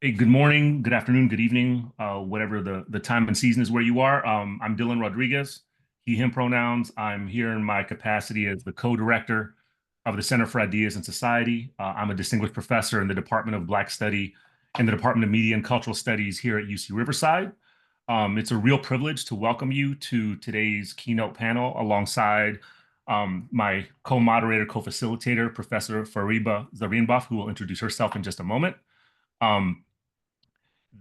Hey, good morning, good afternoon, good evening, whatever the time and season is where you are. I'm Dylan Rodríguez, he, him pronouns. I'm here in my capacity as the co-director of the Center for Ideas and Society. I'm a distinguished professor in the Department of Black Study and the Department of Media and Cultural Studies here at UC Riverside. It's a real privilege to welcome you to today's keynote panel alongside my co-moderator, co-facilitator, Professor Fariba Zarinebaf, who will introduce herself in just a moment. Um,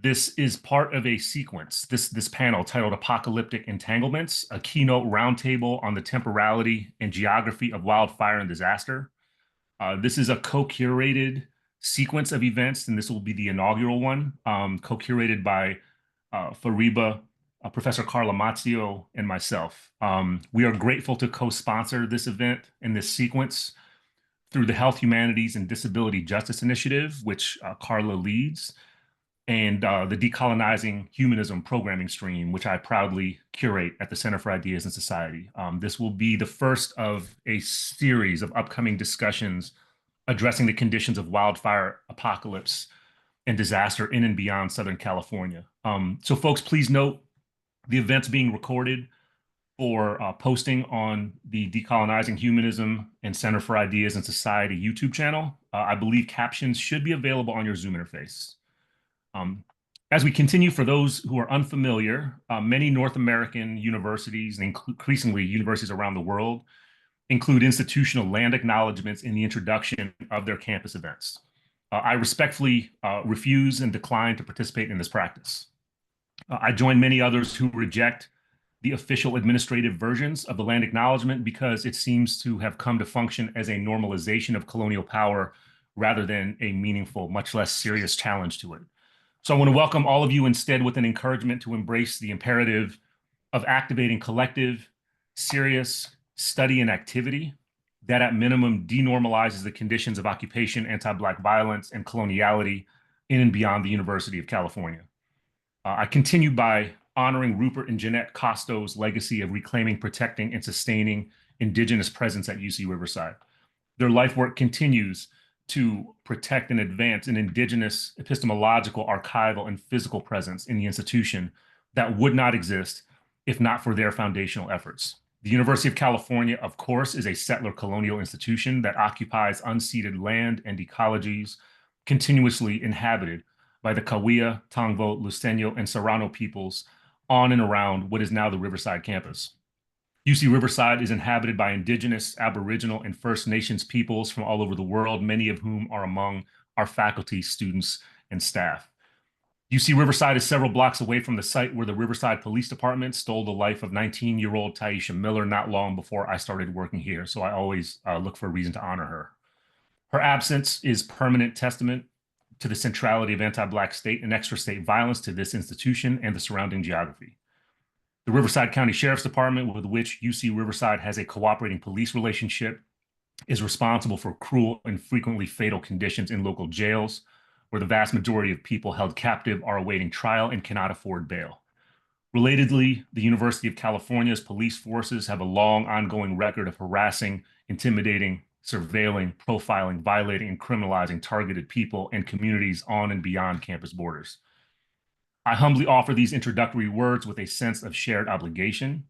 this is part of a sequence, this panel titled Apocalyptic Entanglements, a keynote roundtable on the temporality and geography of wildfire and disaster. This is a co-curated sequence of events, and this will be the inaugural one, co-curated by Fariba, Professor Carla Mazzio, and myself. We are grateful to co-sponsor this event and this sequence through the Health, Humanities, and Disability Justice Initiative, which Carla leads, and the Decolonizing Humanism programming stream, which I proudly curate at the Center for Ideas and Society. This will be the first of a series of upcoming discussions addressing the conditions of wildfire apocalypse and disaster in and beyond Southern California. So folks, please note the event's being recorded for posting on the Decolonizing Humanism and Center for Ideas and Society YouTube channel. I believe captions should be available on your Zoom interface. As we continue, for those who are unfamiliar, many North American universities, and increasingly universities around the world, include institutional land acknowledgements in the introduction of their campus events. I respectfully refuse and decline to participate in this practice. I join many others who reject the official administrative versions of the land acknowledgement because it seems to have come to function as a normalization of colonial power rather than a meaningful, much less serious challenge to it. So I want to welcome all of you instead with an encouragement to embrace the imperative of activating collective, serious study and activity that at minimum denormalizes the conditions of occupation, anti-Black violence, and coloniality in and beyond the University of California. I continue by honoring Rupert and Jeanette Costo's legacy of reclaiming, protecting, and sustaining Indigenous presence at UC Riverside. Their life work continues to protect and advance an Indigenous epistemological, archival, and physical presence in the institution that would not exist if not for their foundational efforts. The University of California, of course, is a settler colonial institution that occupies unceded land and ecologies continuously inhabited by the Cahuilla, Tongvo, Luiseño, and Serrano peoples on and around what is now the Riverside campus. UC Riverside is inhabited by Indigenous, Aboriginal, and First Nations peoples from all over the world, many of whom are among our faculty, students, and staff. UC Riverside is several blocks away from the site where the Riverside Police Department stole the life of 19-year-old Taisha Miller not long before I started working here, so I always look for a reason to honor her. Her absence is permanent testament to the centrality of anti-Black state and extra-state violence to this institution and the surrounding geography. The Riverside County Sheriff's Department, with which UC Riverside has a cooperating police relationship, is responsible for cruel and frequently fatal conditions in local jails, where the vast majority of people held captive are awaiting trial and cannot afford bail. Relatedly, the University of California's police forces have a long ongoing record of harassing, intimidating, surveilling, profiling, violating, and criminalizing targeted people and communities on and beyond campus borders. I humbly offer these introductory words with a sense of shared obligation.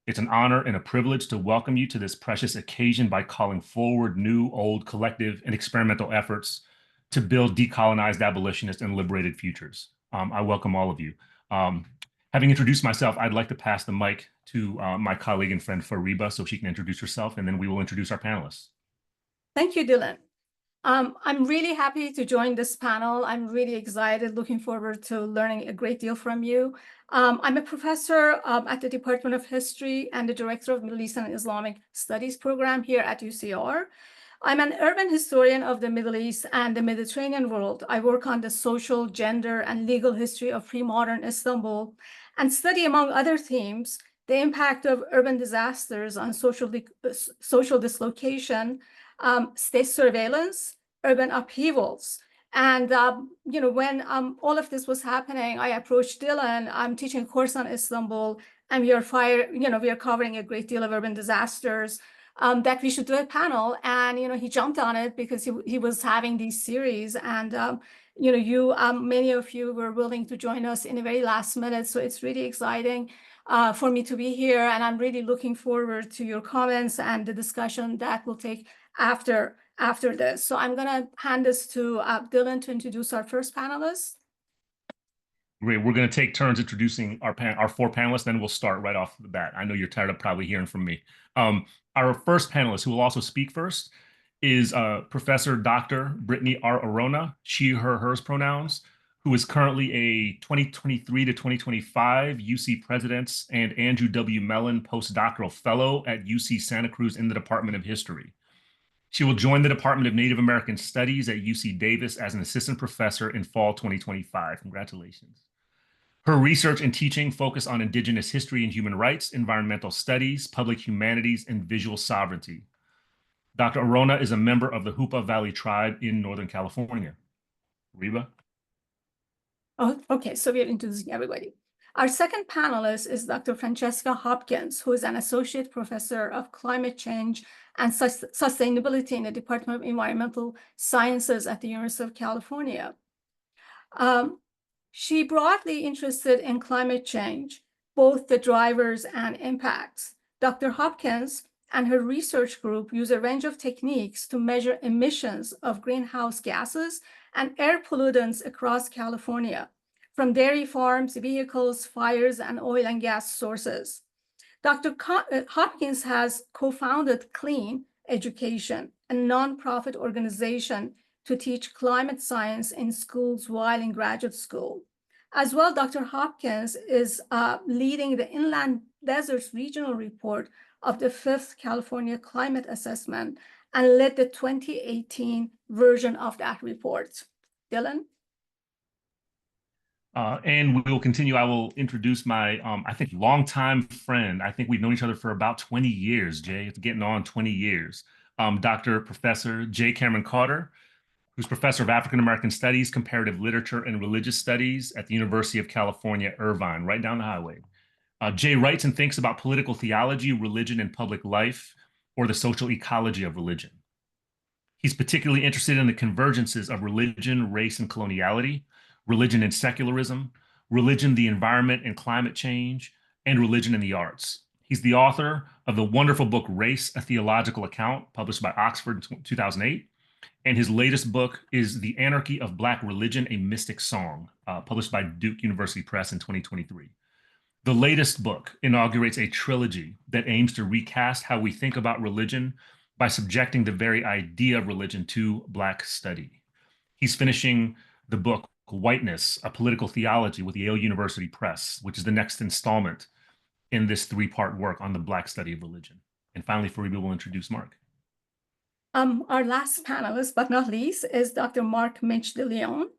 It's an honor and a privilege to welcome you to this precious occasion by calling forward new, old, collective, and experimental efforts to build decolonized abolitionist and liberated futures. I welcome all of you. Having introduced myself, I'd like to pass the mic to my colleague and friend Fariba so she can introduce herself, and then we will introduce our panelists. Thank you, Dylan. I'm really happy to join this panel. I'm really excited, looking forward to learning a great deal from you. I'm a professor at the Department of History and the director of Middle Eastern and Islamic Studies program here at UCR. I'm an urban historian of the Middle East and the Mediterranean world. I work on the social, gender, and legal history of pre-modern Istanbul and study, among other themes, the impact of urban disasters on social dislocation, state surveillance, urban upheavals. And, when all of this was happening, I approached Dylan. I'm teaching a course on Istanbul, and we are covering a great deal of urban disasters. that we should do a panel. And, he jumped on it because he was having these series. And, many of you were willing to join us in the very last minute. So it's really exciting for me to be here. And I'm really looking forward to your comments and the discussion that will take after this. So I'm going to hand this to Dylan to introduce our first panelist. Great. We're going to take turns introducing our four panelists, then we'll start right off the bat. I know you're tired of probably hearing from me. Our first panelist, who will also speak first, is Professor Dr. Brittany R. Arona, she, her, hers pronouns, who is currently a 2023 to 2025 UC President's and Andrew W. Mellon Postdoctoral Fellow at UC Santa Cruz in the Department of History. She will join the Department of Native American Studies at UC Davis as an assistant professor in fall 2025. Congratulations. Her research and teaching focus on Indigenous history and human rights, environmental studies, public humanities, and visual sovereignty. Dr. Arona is a member of the Hoopa Valley Tribe in Northern California. Fariba? Oh, okay, so we are introducing everybody. Our second panelist is Dr. Francesca Hopkins, who is an associate professor of climate change and sustainability in the Department of Environmental Sciences at the University of California. She broadly interested in climate change, both the drivers and impacts. Dr. Hopkins and her research group use a range of techniques to measure emissions of greenhouse gases and air pollutants across California, from dairy farms, vehicles, fires, and oil and gas sources. Dr. Hopkins has co-founded Clean Education, a nonprofit organization to teach climate science in schools while in graduate school. As well, Dr. Hopkins is leading the Inland Deserts Regional Report of the 5th California Climate Assessment and led the 2018 version of that report. Dylan? And we will continue. I will introduce my, I think, longtime friend. I think we've known each other for about 20 years, Jay. It's getting on 20 years. Dr. Professor J. Cameron Carter, who's Professor of African American Studies, Comparative Literature, and Religious Studies at the University of California, Irvine, right down the highway. Jay writes and thinks about political theology, religion, and public life, or the social ecology of religion. He's particularly interested in the convergences of religion, race, and coloniality, religion and secularism, religion, the environment and climate change, and religion and the arts. He's the author of the wonderful book, Race, A Theological Account, published by Oxford in 2008. And his latest book is The Anarchy of Black Religion, A Mystic Song, published by Duke University Press in 2023. The latest book inaugurates a trilogy that aims to recast how we think about religion by subjecting the very idea of religion to Black study. He's finishing the book Whiteness, A Political Theology with Yale University Press, which is the next installment in this three-part work on the Black study of religion. And finally, Fariba will introduce Mark. Our last panelist, but not least, is Dr. Mark Minch de Leon,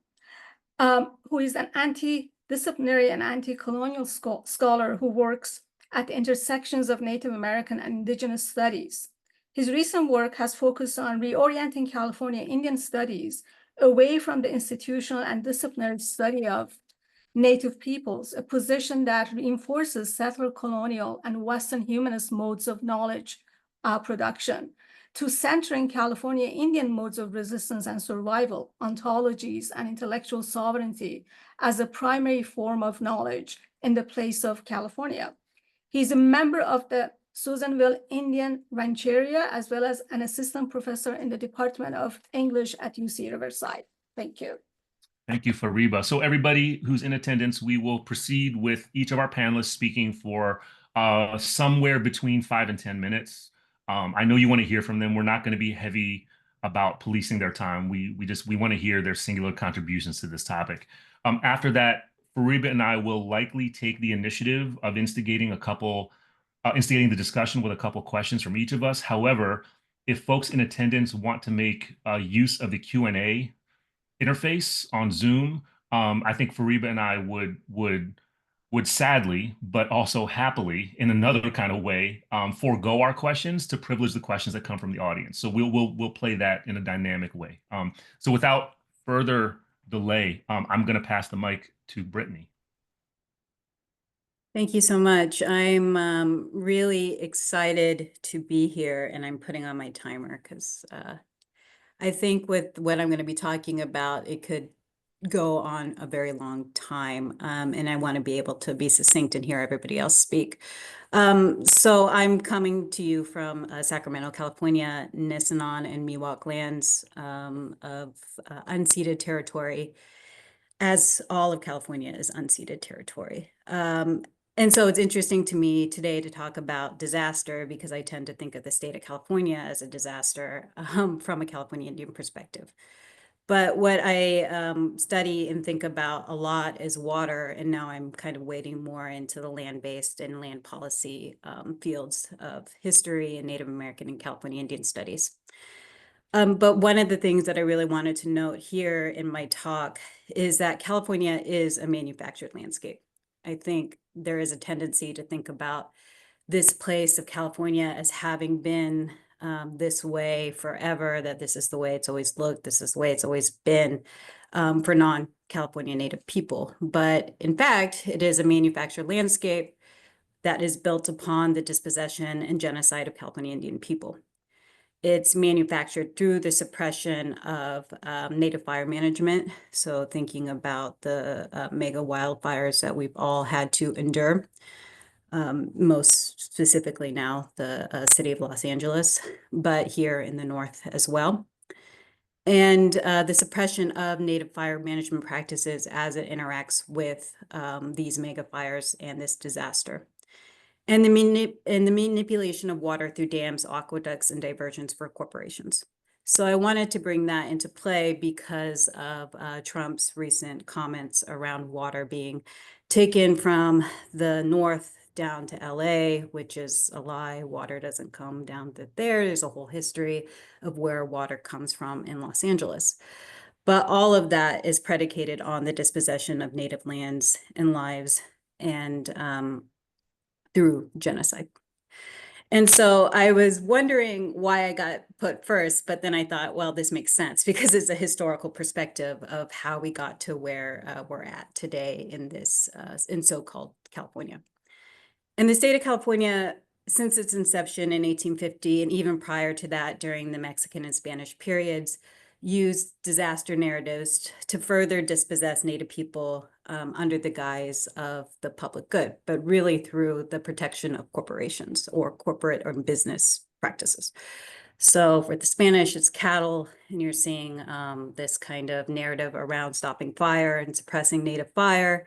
who is an anti-disciplinary and anti-colonial scholar who works at the intersections of Native American and Indigenous studies. His recent work has focused on reorienting California Indian studies away from the institutional and disciplinary study of Native peoples, a position that reinforces settler colonial and Western humanist modes of knowledge production, to centering California Indian modes of resistance and survival, ontologies, and intellectual sovereignty as a primary form of knowledge in the place of California. He's a member of the Susanville Indian Rancheria, as well as an assistant professor in the Department of English at UC Riverside. Thank you. Thank you, Fariba. So everybody who's in attendance, we will proceed with each of our panelists speaking for somewhere between 5 and 10 minutes. I know you want to hear from them. We're not going to be heavy about policing their time. We want to hear their singular contributions to this topic. After that, Fariba and I will likely take the initiative of instigating the discussion with a couple questions from each of us. However, if folks in attendance want to make use of the Q&A interface on Zoom, I think Fariba and I would sadly, but also happily, in another kind of way, forego our questions to privilege the questions that come from the audience. So we'll play that in a dynamic way. So without further delay, I'm going to pass the mic to Brittany. Thank you so much. I'm really excited to be here, and I'm putting on my timer because I think with what I'm going to be talking about, it could go on a very long time, and I want to be able to be succinct and hear everybody else speak. So I'm coming to you from Sacramento, California, Nisenan and Miwok lands of unceded territory, as all of California is unceded territory. And so it's interesting to me today to talk about disaster because I tend to think of the state of California as a disaster from a California Indian perspective. But what I study and think about a lot is water, and now I'm kind of wading more into the land-based and land policy fields of history and Native American and California Indian studies. But one of the things that I really wanted to note here in my talk is that California is a manufactured landscape. I think there is a tendency to think about this place of California as having been this way forever, that this is the way it's always looked, this is the way it's always been for non-California Native people. But in fact, it is a manufactured landscape that is built upon the dispossession and genocide of California Indian people. It's manufactured through the suppression of native fire management. So thinking about the mega wildfires that we've all had to endure, most specifically now the city of Los Angeles, but here in the north as well. And the suppression of native fire management practices as it interacts with these mega fires and this disaster. And the manipulation of water through dams, aqueducts, and diversions for corporations. So I wanted to bring that into play because of Trump's recent comments around water being taken from the north down to LA, which is a lie. Water doesn't come down to there. There's a whole history of where water comes from in Los Angeles. But all of that is predicated on the dispossession of native lands and lives and through genocide. And so I was wondering why I got put first, but then I thought, well, this makes sense because it's a historical perspective of how we got to where we're at today in this in so-called California. And the state of California, since its inception in 1850 and even prior to that during the Mexican and Spanish periods, used disaster narratives to further dispossess Native people under the guise of the public good, but really through the protection of corporations or corporate or business practices. So for the Spanish, it's cattle, and you're seeing this kind of narrative around stopping fire and suppressing native fire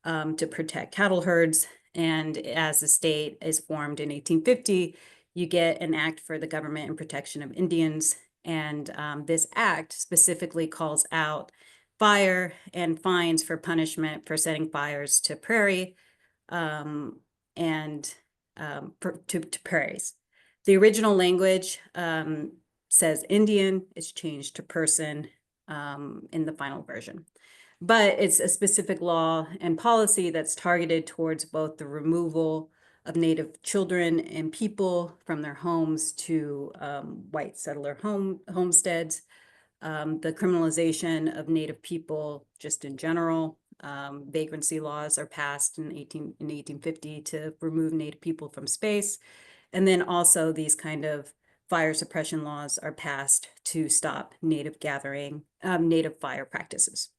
to protect cattle herds. And as the state is formed in 1850, you get an act for the government and protection of Indians. And this act specifically calls out fire and fines for punishment for setting fires to prairie and to prairies. The original language says Indian, it's changed to person in the final version. But it's a specific law and policy that's targeted towards both the removal of Native children and people from their homes to white settler homesteads, the criminalization of Native people just in general. Vagrancy laws are passed in 1850 to remove Native people from space. And then also these kind of fire suppression laws are passed to stop Native gathering, Native fire practices.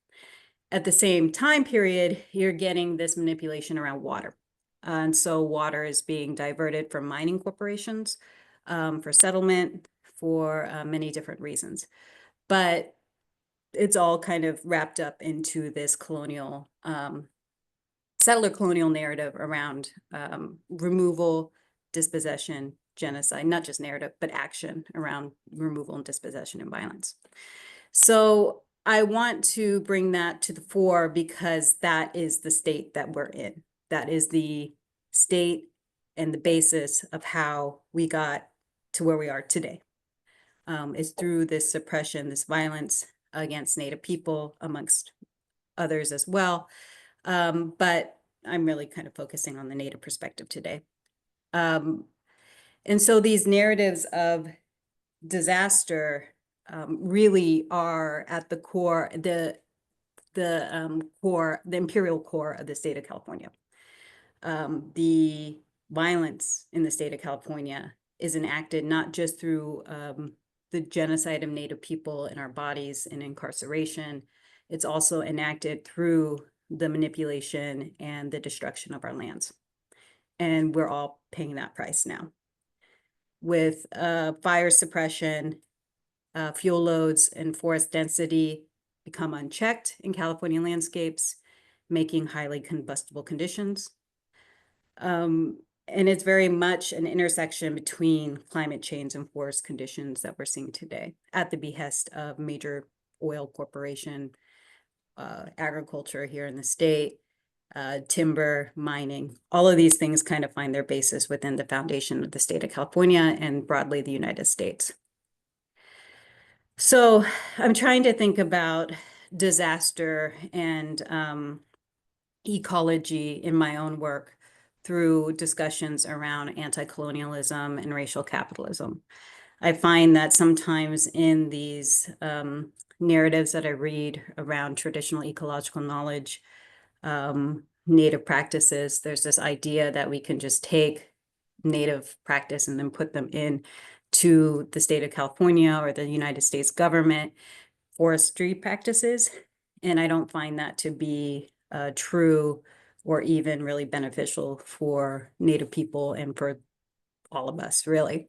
At the same time period, you're getting this manipulation around water. And so water is being diverted from mining corporations for settlement for many different reasons. But it's all kind of wrapped up into this colonial, settler colonial narrative around removal, dispossession, genocide, not just narrative, but action around removal and dispossession and violence. So I want to bring that to the fore because that is the state that we're in. That is the state and the basis of how we got to where we are today. Is through this suppression, this violence against Native people, amongst others as well. But I'm really kind of focusing on the Native perspective today. And so these narratives of disaster really are at the core, the imperial core of the state of California. the violence in the state of California is enacted not just through the genocide of Native people in our bodies and incarceration, it's also enacted through the manipulation and the destruction of our lands. And we're all paying that price now. With fire suppression, fuel loads and forest density become unchecked in California landscapes, making highly combustible conditions. And it's very much an intersection between climate change and forest conditions that we're seeing today at the behest of major oil corporation, agriculture here in the state, timber, mining. All of these things kind of find their basis within the foundation of the state of California and broadly the United States. So I'm trying to think about disaster and ecology in my own work through discussions around anti-colonialism and racial capitalism. I find that sometimes in these narratives that I read around traditional ecological knowledge, Native practices, there's this idea that we can just take Native practice and then put them in to the state of California or the United States government forestry practices. And I don't find that to be true or even really beneficial for Native people and for all of us, really.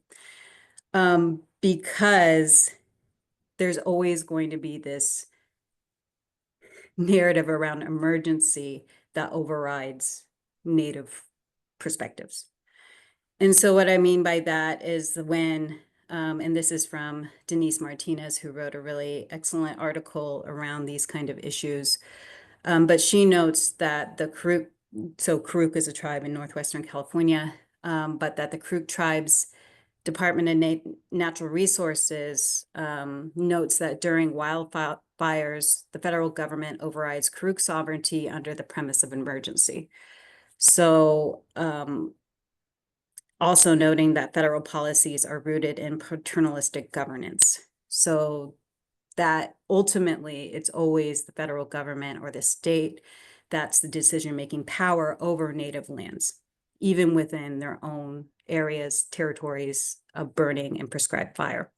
Because there's always going to be this narrative around emergency that overrides Native perspectives. And so what I mean by that is when, and this is from Denise Martinez, who wrote a really excellent article around these kind of issues. But she notes that the Karuk, so Karuk is a tribe in Northwestern California, but that the Karuk tribes Department of Natural Resources notes that during wildfires, the federal government overrides Karuk sovereignty under the premise of emergency. So also noting that federal policies are rooted in paternalistic governance. So that ultimately it's always the federal government or the state that's the decision-making power over Native lands, even within their own areas, territories of burning and prescribed fire.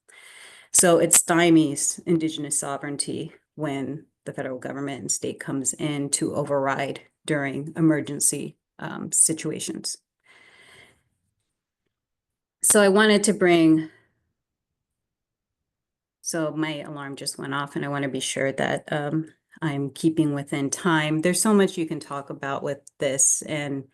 So it stymies Indigenous sovereignty when the federal government and state comes in to override during emergency situations. So I wanted to bring, so my alarm just went off and I want to be sure that I'm keeping within time. There's so much you can talk about with this, and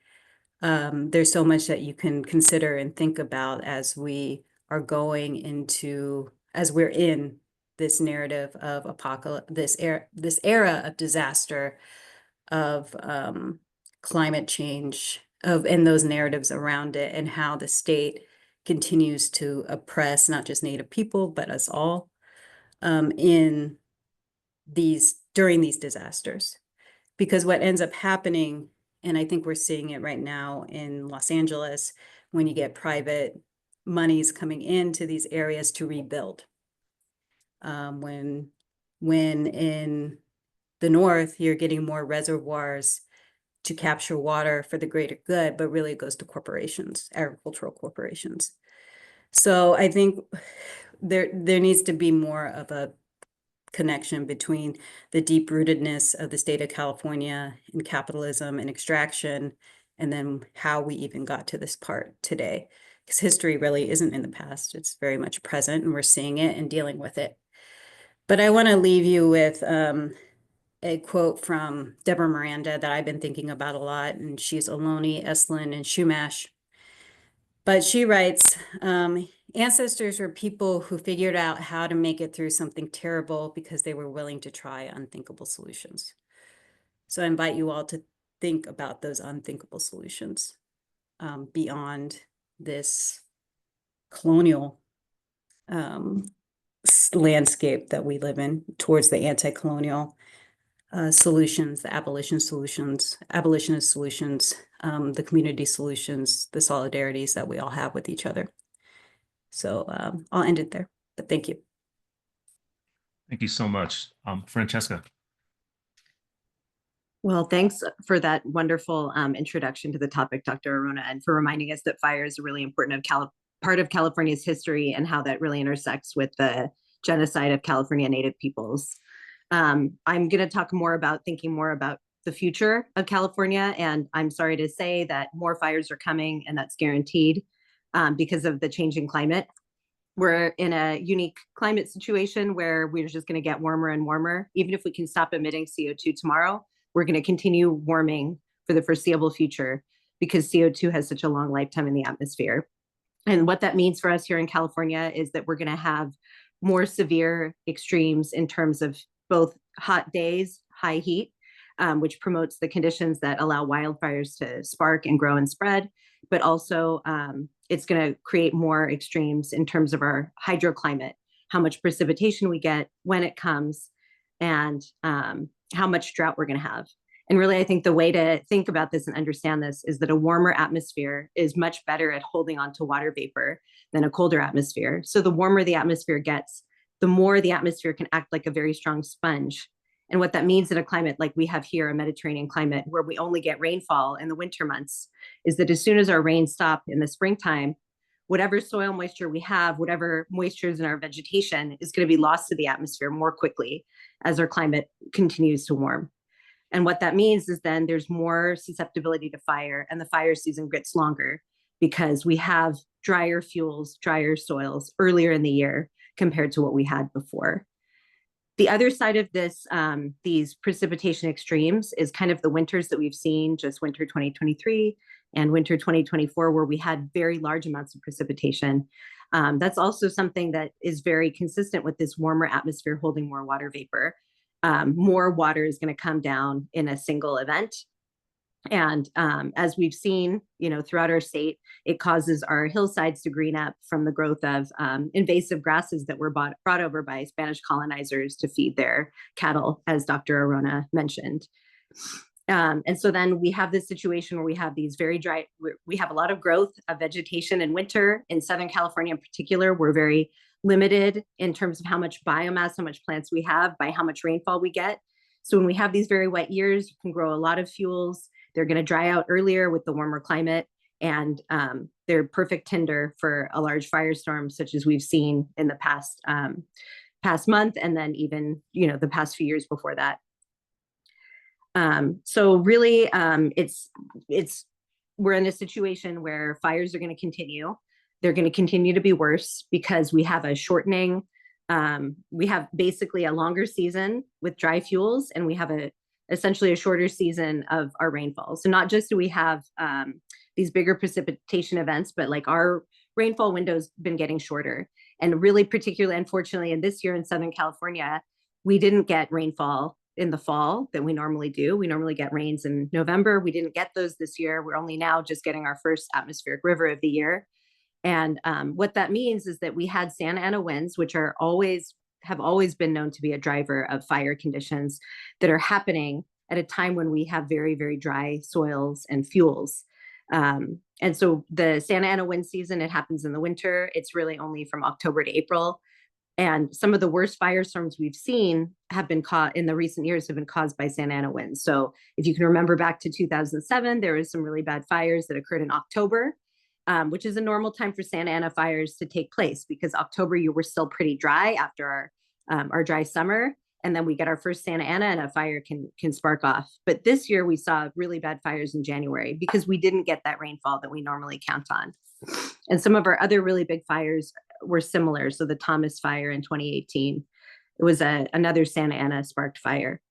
there's so much that you can consider and think about as we are going into, as we're in this narrative of apocalypse, this era of disaster, of climate change, and those narratives around it, and how the state continues to oppress not just Native people, but us all during these disasters. Because what ends up happening, and I think we're seeing it right now in Los Angeles, when you get private monies coming into these areas to rebuild. When in the north, you're getting more reservoirs to capture water for the greater good, but really it goes to corporations, agricultural corporations. So I think there needs to be more of a connection between the deep-rootedness of the state of California and capitalism and extraction, and then how we even got to this part today. Because history really isn't in the past, it's very much present, and we're seeing it and dealing with it. But I want to leave you with a quote from Deborah Miranda that I've been thinking about a lot, and she's Ohlone, Esalen, and Shumash. But she writes, ancestors were people who figured out how to make it through something terrible because they were willing to try unthinkable solutions. So I invite you all to think about those unthinkable solutions beyond this colonial landscape that we live in, towards the anti-colonial solutions, the abolitionist solutions, the community solutions, the solidarities that we all have with each other. So I'll end it there, but thank you. Thank you so much. Francesca. Well, thanks for that wonderful introduction to the topic, Dr. Arona, and for reminding us that fire is a really important part of California's history and how that really intersects with the genocide of California Native peoples. I'm going to talk more about thinking more about the future of California, and I'm sorry to say that more fires are coming, and that's guaranteed because of the changing climate. We're in a unique climate situation where we're just going to get warmer and warmer. Even if we can stop emitting CO2 tomorrow, we're going to continue warming for the foreseeable future because CO2 has such a long lifetime in the atmosphere. And what that means for us here in California is that we're going to have more severe extremes in terms of both hot days, high heat, which promotes the conditions that allow wildfires to spark and grow and spread, but also it's going to create more extremes in terms of our hydroclimate, how much precipitation we get, when it comes, and how much drought we're going to have. And really, I think the way to think about this and understand this is that a warmer atmosphere is much better at holding on to water vapor than a colder atmosphere. So the warmer the atmosphere gets, the more the atmosphere can act like a very strong sponge. And what that means in a climate like we have here, a Mediterranean climate, where we only get rainfall in the winter months, is that as soon as our rains stop in the springtime, whatever soil moisture we have, whatever moisture is in our vegetation is going to be lost to the atmosphere more quickly as our climate continues to warm. And what that means is then there's more susceptibility to fire, and the fire season gets longer because we have drier fuels, drier soils earlier in the year compared to what we had before. The other side of this, these precipitation extremes, is kind of the winters that we've seen, just winter 2023 and winter 2024, where we had very large amounts of precipitation. That's also something that is very consistent with this warmer atmosphere holding more water vapor. More water is going to come down in a single event. And as we've seen, throughout our state, it causes our hillsides to green up from the growth of invasive grasses that were brought over by Spanish colonizers to feed their cattle, as Dr. Arona mentioned. And so then we have this situation where we have these very dry, we have a lot of growth of vegetation in winter. In Southern California in particular, we're very limited in terms of how much biomass, how much plants we have, by how much rainfall we get. So when we have these very wet years, you can grow a lot of fuels. They're going to dry out earlier with the warmer climate, and they're perfect tinder for a large firestorm, such as we've seen in the past month, and then even the past few years before that. So really, we're in a situation where fires are going to continue. They're going to continue to be worse because we have a shortening. We have basically a longer season with dry fuels, and we have essentially a shorter season of our rainfall. So not just do we have these bigger precipitation events, but like our rainfall window's been getting shorter. And really particularly, unfortunately, in this year in Southern California, we didn't get rainfall in the fall that we normally do. We normally get rains in November. We didn't get those this year. We're only now just getting our first atmospheric river of the year. And what that means is that we had Santa Ana winds, which have always been known to be a driver of fire conditions, that are happening at a time when we have very, very dry soils and fuels. And so the Santa Ana wind season, it happens in the winter. It's really only from October to April. And some of the worst firestorms we've seen have been caught in the recent years have been caused by Santa Ana winds. So if you can remember back to 2007, there was some really bad fires that occurred in October, which is a normal time for Santa Ana fires to take place, because October, you were still pretty dry after our dry summer. And then we get our first Santa Ana and a fire can spark off. But this year we saw really bad fires in January because we didn't get that rainfall that we normally count on. And some of our other really big fires were similar. So the Thomas fire in 2018, it was another Santa Ana sparked fire.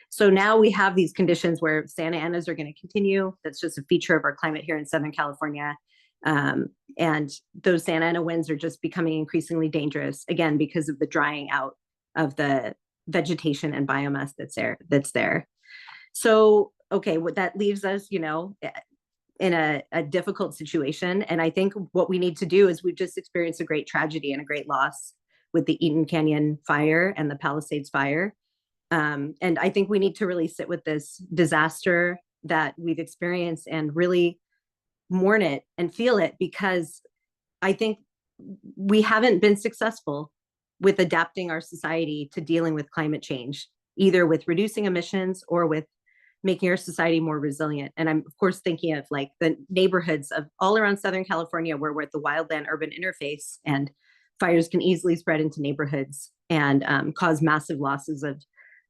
So now we have these conditions where Santa Anas are going to continue. That's just a feature of our climate here in Southern California. And those Santa Ana winds are just becoming increasingly dangerous, again, because of the drying out of the vegetation and biomass that's there. So, okay, what that leaves us, in a difficult situation. And I think what we need to do is we've just experienced a great tragedy and a great loss with the Eaton Canyon fire and the Palisades fire. And I think we need to really sit with this disaster that we've experienced and really mourn it and feel it, because I think we haven't been successful with adapting our society to dealing with climate change either with reducing emissions or with making our society more resilient. And I'm, of course, thinking of like the neighborhoods of all around Southern California where we're at the wildland urban interface, and fires can easily spread into neighborhoods and cause massive losses of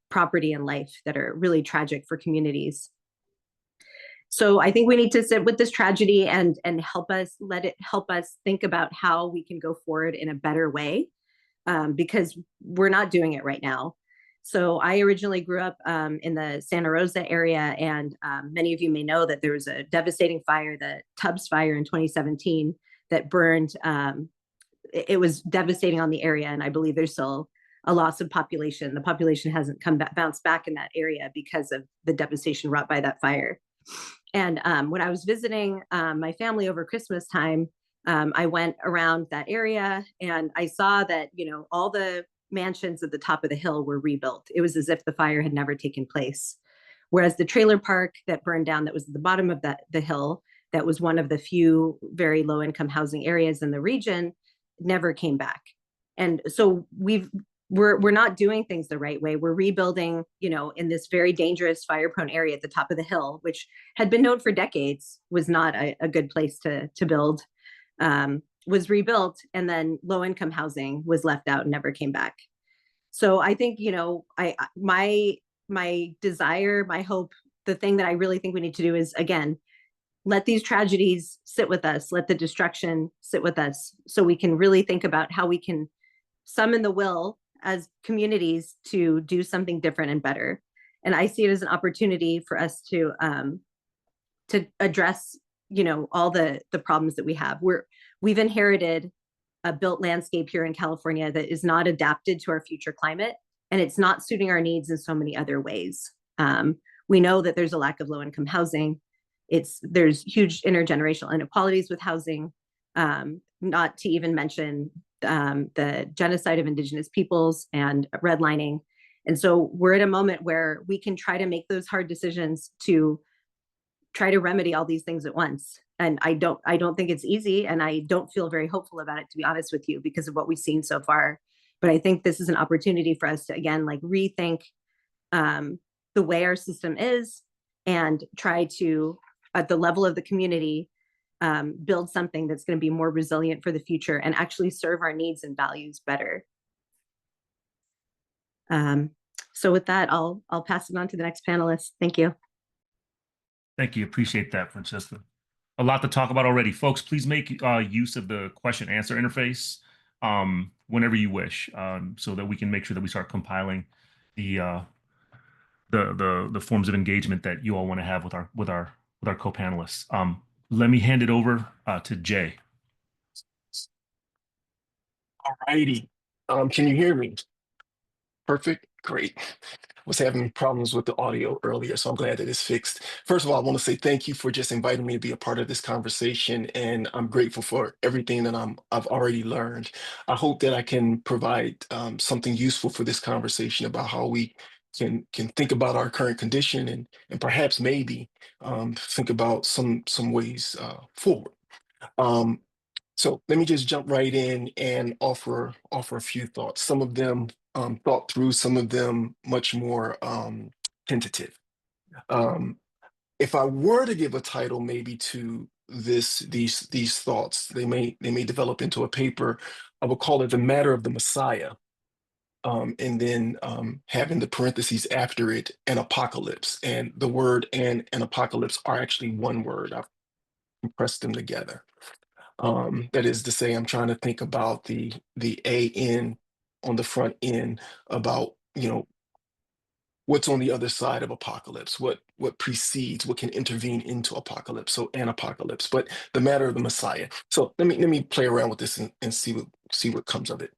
property and life that are really tragic for communities. So I think we need to sit with this tragedy and help us think about how we can go forward in a better way, because we're not doing it right now. So I originally grew up in the Santa Rosa area, and many of you may know that there was a devastating fire, the Tubbs fire in 2017, that burned. It was devastating on the area, and I believe there's still a loss of population. The population hasn't bounced back in that area because of the devastation wrought by that fire. And when I was visiting my family over Christmas time, I went around that area and I saw that, you know, all the mansions at the top of the hill were rebuilt. It was as if the fire had never taken place. Whereas the trailer park that burned down, that was at the bottom of the hill, that was one of the few very low income housing areas in the region, never came back. And so we're not doing things the right way. We're rebuilding, you know, in this very dangerous fire prone area at the top of the hill, which had been known for decades was not a good place to build. Was rebuilt, and then low income housing was left out and never came back. So I think, you know, my desire, my hope, the thing that I really think we need to do is, again, let these tragedies sit with us, let the destruction sit with us, so we can really think about how we can summon the will as communities to do something different and better. And I see it as an opportunity for us to address, you know, all the problems that we have. We've inherited a built landscape here in California that is not adapted to our future climate, and it's not suiting our needs in so many other ways. We know that there's a lack of low-income housing. There's huge intergenerational inequalities with housing, not to even mention the genocide of Indigenous peoples and redlining. And so we're at a moment where we can try to make those hard decisions to try to remedy all these things at once. And I don't think it's easy, and I don't feel very hopeful about it, to be honest with you, because of what we've seen so far. But I think this is an opportunity for us to, again, like rethink the way our system is, and try to, at the level of the community, build something that's going to be more resilient for the future and actually serve our needs and values better. So with that, I'll pass it on to the next panelist. Thank you. Thank you. Appreciate that, Francesca. A lot to talk about already. Folks, please make use of the question answer interface whenever you wish, so that we can make sure that we start compiling the forms of engagement that you all want to have with our co-panelists. Let me hand it over to Jay. All righty. Can you hear me? Perfect. Great. Was having problems with the audio earlier, so I'm glad that it's fixed. First of all, I want to say thank you for just inviting me to be a part of this conversation, and I'm grateful for everything that I've already learned. I hope that I can provide something useful for this conversation about how we can think about our current condition and perhaps maybe think about some ways forward. So let me just jump right in and offer a few thoughts. Some of them thought through, some of them much more tentative. If I were to give a title maybe to these thoughts, they may develop into a paper. I would call it The Matter of the Messiah, and then having the parentheses after it, an apocalypse. And the word and an apocalypse are actually one word. I've compressed them together. That is to say, I'm trying to think about the AN on the front end, about, you know, what's on the other side of apocalypse, what precedes, what can intervene into apocalypse. So an apocalypse, but the matter of the Messiah. So let me play around with this and see what comes of it.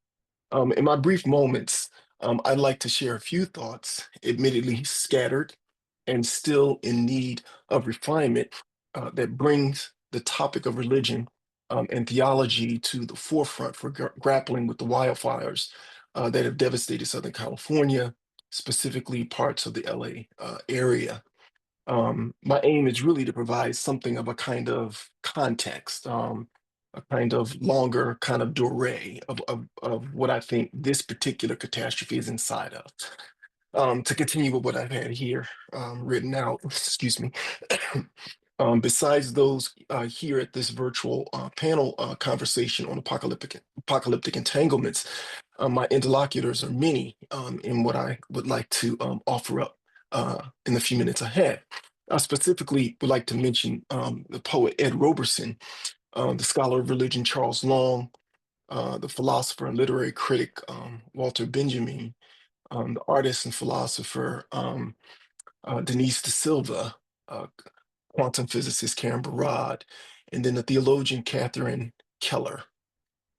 In my brief moments, I'd like to share a few thoughts, admittedly scattered and still in need of refinement, that brings the topic of religion and theology to the forefront for grappling with the wildfires that have devastated Southern California, specifically parts of the LA area. My aim is really to provide something of a kind of context, a kind of longer kind of durée of what I think this particular catastrophe is inside of. To continue with what I've had here written out, excuse me. Besides those here at this virtual panel conversation on apocalyptic entanglements, my interlocutors are many in what I would like to offer up in the few minutes ahead. I specifically would like to mention the poet Ed Roberson, the scholar of religion Charles Long, the philosopher and literary critic Walter Benjamin, the artist and philosopher Denise da Silva, quantum physicist Karen Barad, and then the theologian Catherine Keller.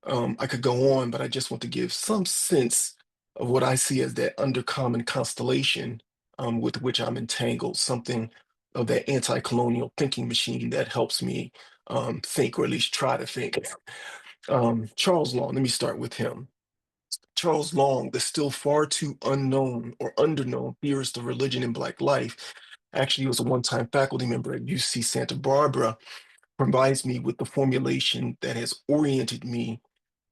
I could go on, but I just want to give some sense of what I see as that undercommon constellation with which I'm entangled, something of that anti-colonial thinking machine that helps me think, or at least try to think. Charles Long, let me start with him. Charles Long, the still far too unknown or underknown theorist of religion and Black life, actually was a one-time faculty member at UC Santa Barbara, provides me with the formulation that has oriented me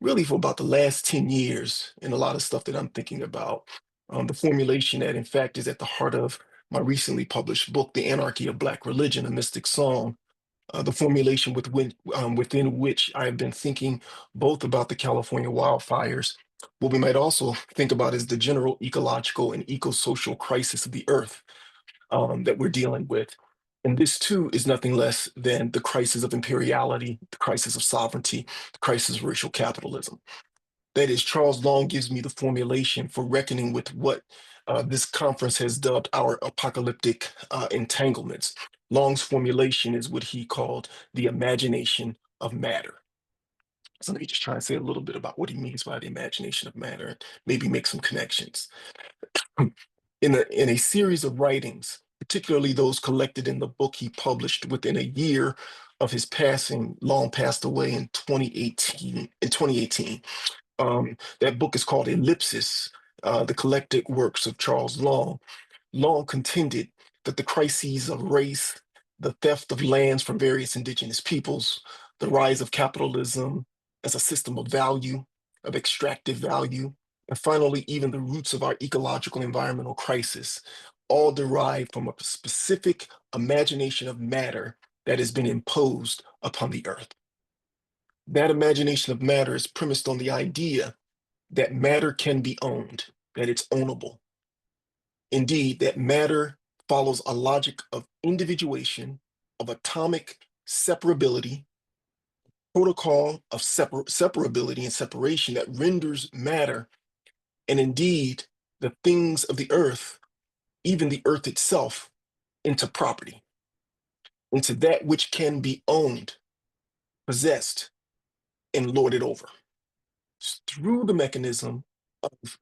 really for about the last 10 years in a lot of stuff that I'm thinking about. The formulation that, in fact, is at the heart of my recently published book, The Anarchy of Black Religion, A Mystic Song, the formulation within which I have been thinking both about the California wildfires. What we might also think about is the general ecological and eco-social crisis of the earth that we're dealing with. And this too is nothing less than the crisis of imperiality, the crisis of sovereignty, the crisis of racial capitalism. That is, Charles Long gives me the formulation for reckoning with what this conference has dubbed our apocalyptic entanglements. Long's formulation is what he called the imagination of matter. So let me just try and say a little bit about what he means by the imagination of matter and maybe make some connections. In a series of writings, particularly those collected in the book he published within a year of his passing, Long passed away in 2018. That book is called Ellipsis, the collected works of Charles Long. Long contended that the crises of race, the theft of lands from various indigenous peoples, the rise of capitalism as a system of value, of extractive value, and finally, even the roots of our ecological environmental crisis, all derive from a specific imagination of matter that has been imposed upon the earth. That imagination of matter is premised on the idea that matter can be owned, that it's ownable. Indeed, that matter follows a logic of individuation, of atomic separability, protocol of separability and separation that renders matter, and indeed the things of the earth, even the earth itself, into property, into that which can be owned, possessed, and lorded over. Through the mechanism of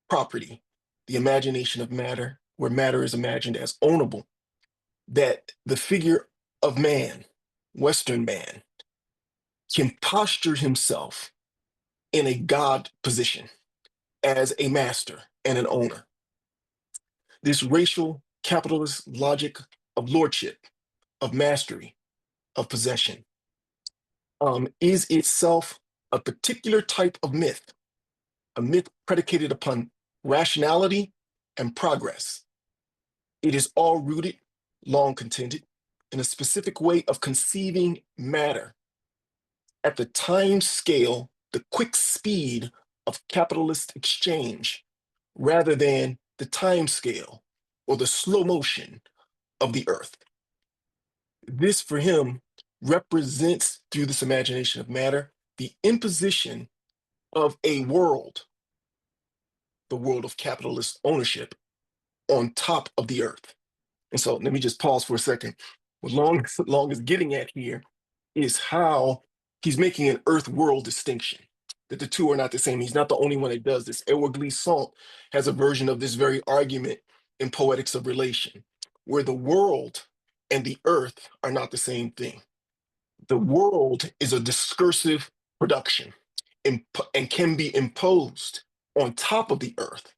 property, the imagination of matter, where matter is imagined as ownable, that the figure of man, Western man, can posture himself in a God position as a master and an owner. This racial capitalist logic of lordship, of mastery, of possession, is itself a particular type of myth, a myth predicated upon rationality and progress. It is all rooted, Long contended, in a specific way of conceiving matter at the time scale, the quick speed of capitalist exchange, rather than the time scale or the slow motion of the earth. This, for him, represents, through this imagination of matter, the imposition of a world, the world of capitalist ownership, on top of the earth. And so let me just pause for a second. What Long is getting at here is how he's making an earth-world distinction, that the two are not the same. He's not the only one that does this. Edward Glissant has a version of this very argument in Poetics of Relation, where the world and the earth are not the same thing. The world is a discursive production and can be imposed on top of the earth.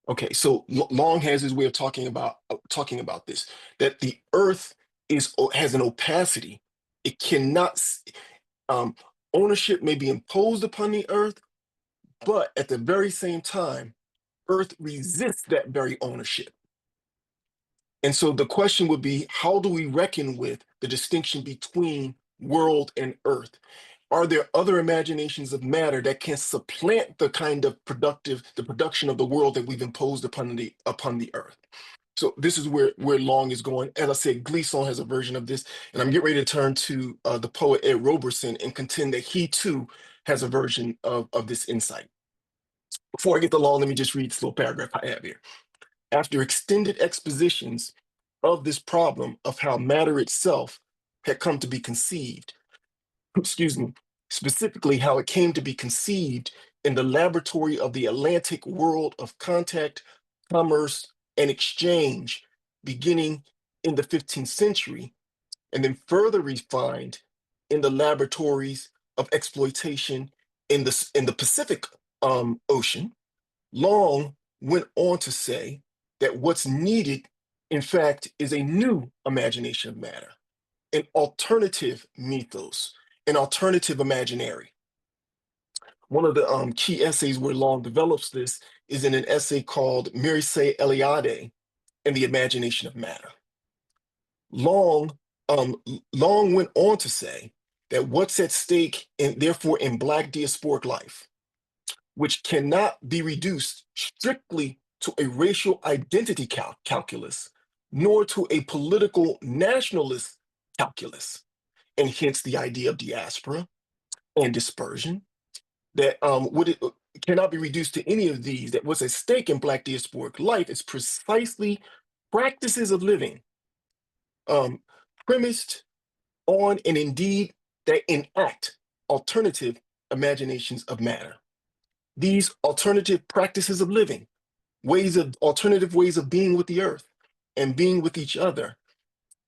Okay, so Long has his way of talking about this, that the earth has an opacity. It cannot, ownership may be imposed upon the earth, but at the very same time, Earth resists that very ownership. And so the question would be, how do we reckon with the distinction between world and Earth? Are there other imaginations of matter that can supplant the kind of the production of the world that we've imposed upon the Earth? So this is where Long is going. As I said, Gleason has a version of this, and I'm getting ready to turn to the poet Ed Roberson and contend that he too has a version of this insight. Before I get to Long, let me just read this little paragraph I have here. After extended expositions of this problem of how matter itself had come to be conceived, excuse me, specifically how it came to be conceived in the laboratory of the Atlantic world of contact, commerce, and exchange, beginning in the 15th century, and then further refined in the laboratories of exploitation in the Pacific Ocean. Long went on to say that what's needed, in fact, is a new imagination of matter, an alternative mythos, an alternative imaginary. One of the key essays where Long develops this is in an essay called Mircea Eliade and the Imagination of Matter. Long went on to say that what's at stake, and therefore in Black diasporic life, which cannot be reduced strictly to a racial identity calculus, nor to a political nationalist calculus, and hence the idea of diaspora and dispersion, that cannot be reduced to any of these, that what's at stake in Black diasporic life is precisely practices of living premised on, and indeed that enact, alternative imaginations of matter. These alternative practices of living, alternative ways of being with the earth and being with each other,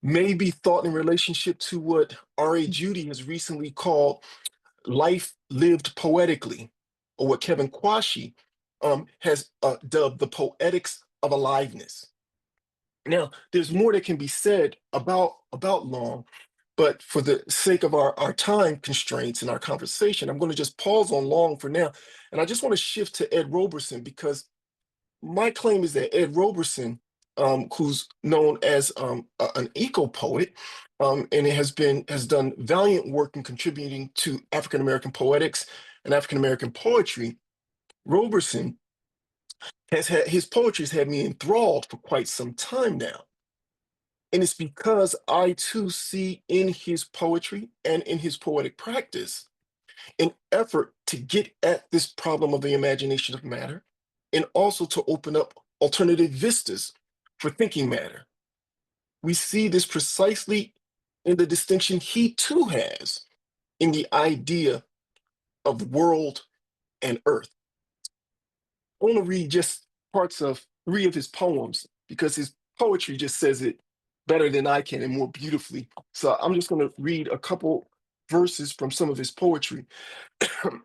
may be thought in relationship to what R.A. Judy has recently called life lived poetically, or what Kevin Quashie has dubbed the poetics of aliveness. Now, there's more that can be said about Long, but for the sake of our time constraints in our conversation, I'm going to just pause on Long for now. And I just want to shift to Ed Roberson, because my claim is that Ed Roberson, who's known as an eco-poet, and has done valiant work in contributing to African-American poetics and African-American poetry, Roberson his poetry has had me enthralled for quite some time now. And it's because I too see in his poetry and in his poetic practice an effort to get at this problem of the imagination of matter, and also to open up alternative vistas for thinking matter. We see this precisely in the distinction he too has in the idea of world and earth. I want to read just parts of 3 of his poems, because his poetry just says it better than I can and more beautifully. So I'm just going to read a couple verses from some of his poetry.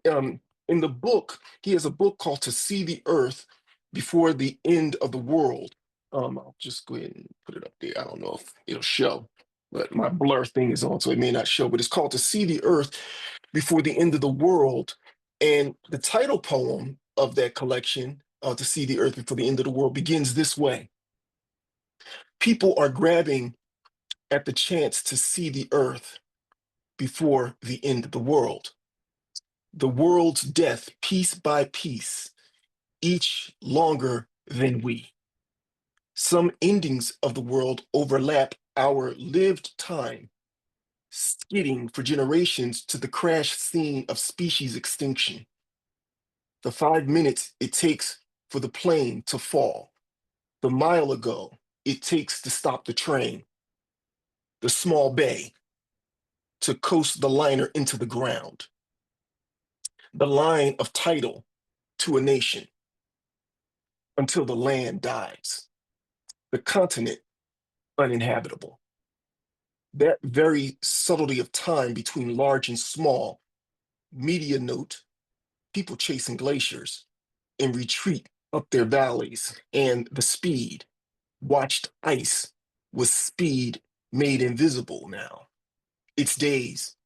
In the book, he has a book called To See the Earth Before the End of the World. I'll just go ahead and put it up there. I don't know if it'll show, but my blur thing is on, so it may not show, but it's called To See the Earth Before the End of the World. And the title poem of that collection, To See the Earth Before the End of the World, begins this way. People are grabbing at the chance to see the earth before the end of the world. The world's death, piece by piece, each longer than we. Some endings of the world overlap our lived time, skidding for generations to the crash scene of species extinction. The 5 minutes it takes for the plane to fall, the mile ago it takes to stop the train, the small bay to coast the liner into the ground, the line of title to a nation until the land dies, the continent uninhabitable. That very subtlety of time between large and small, media note, people chasing glaciers in retreat up their valleys, and the speed, watched ice with speed made invisible now. Its days,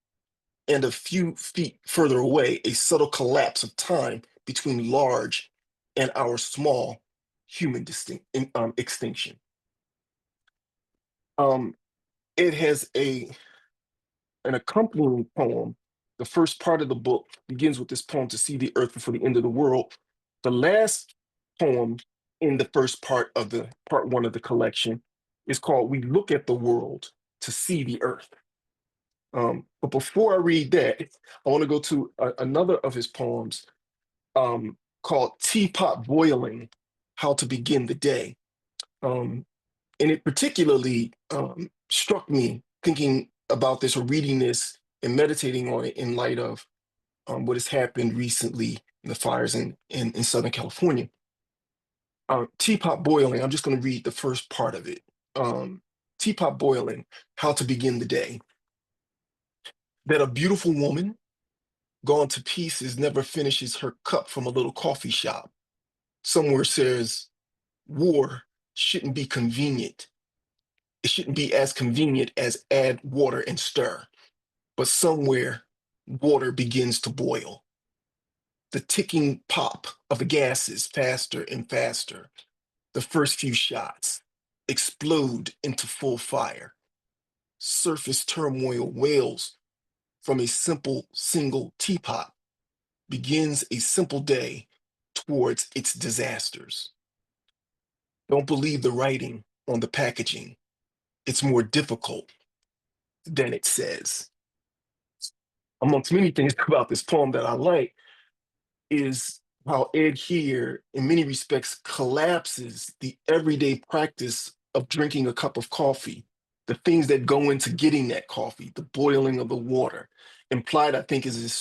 and a few feet further away, a subtle collapse of time between large and our small human extinction. It has an accompanying poem. The first part of the book begins with this poem, "To See the Earth Before the End of the World." The last poem in the first part of the part one of the collection is called "We Look at the World to See the Earth." But before I read that, I want to go to another of his poems called "Teapot Boiling, How to Begin the Day." And it particularly struck me thinking about this or reading this and meditating on it in light of what has happened recently in the fires in Southern California. Teapot Boiling, I'm just going to read the first part of it. Teapot Boiling, How to Begin the Day. That a beautiful woman gone to pieces never finishes her cup from a little coffee shop. Somewhere says, war shouldn't be convenient. It shouldn't be as convenient as add water and stir. But somewhere, water begins to boil. The ticking pop of the gases faster and faster. The first few shots explode into full fire. Surface turmoil wails from a simple single teapot. Begins a simple day towards its disasters. Don't believe the writing on the packaging. It's more difficult than it says. Amongst many things about this poem that I like is how Ed here, in many respects, collapses the everyday practice of drinking a cup of coffee, the things that go into getting that coffee, the boiling of the water. Implied, I think, in his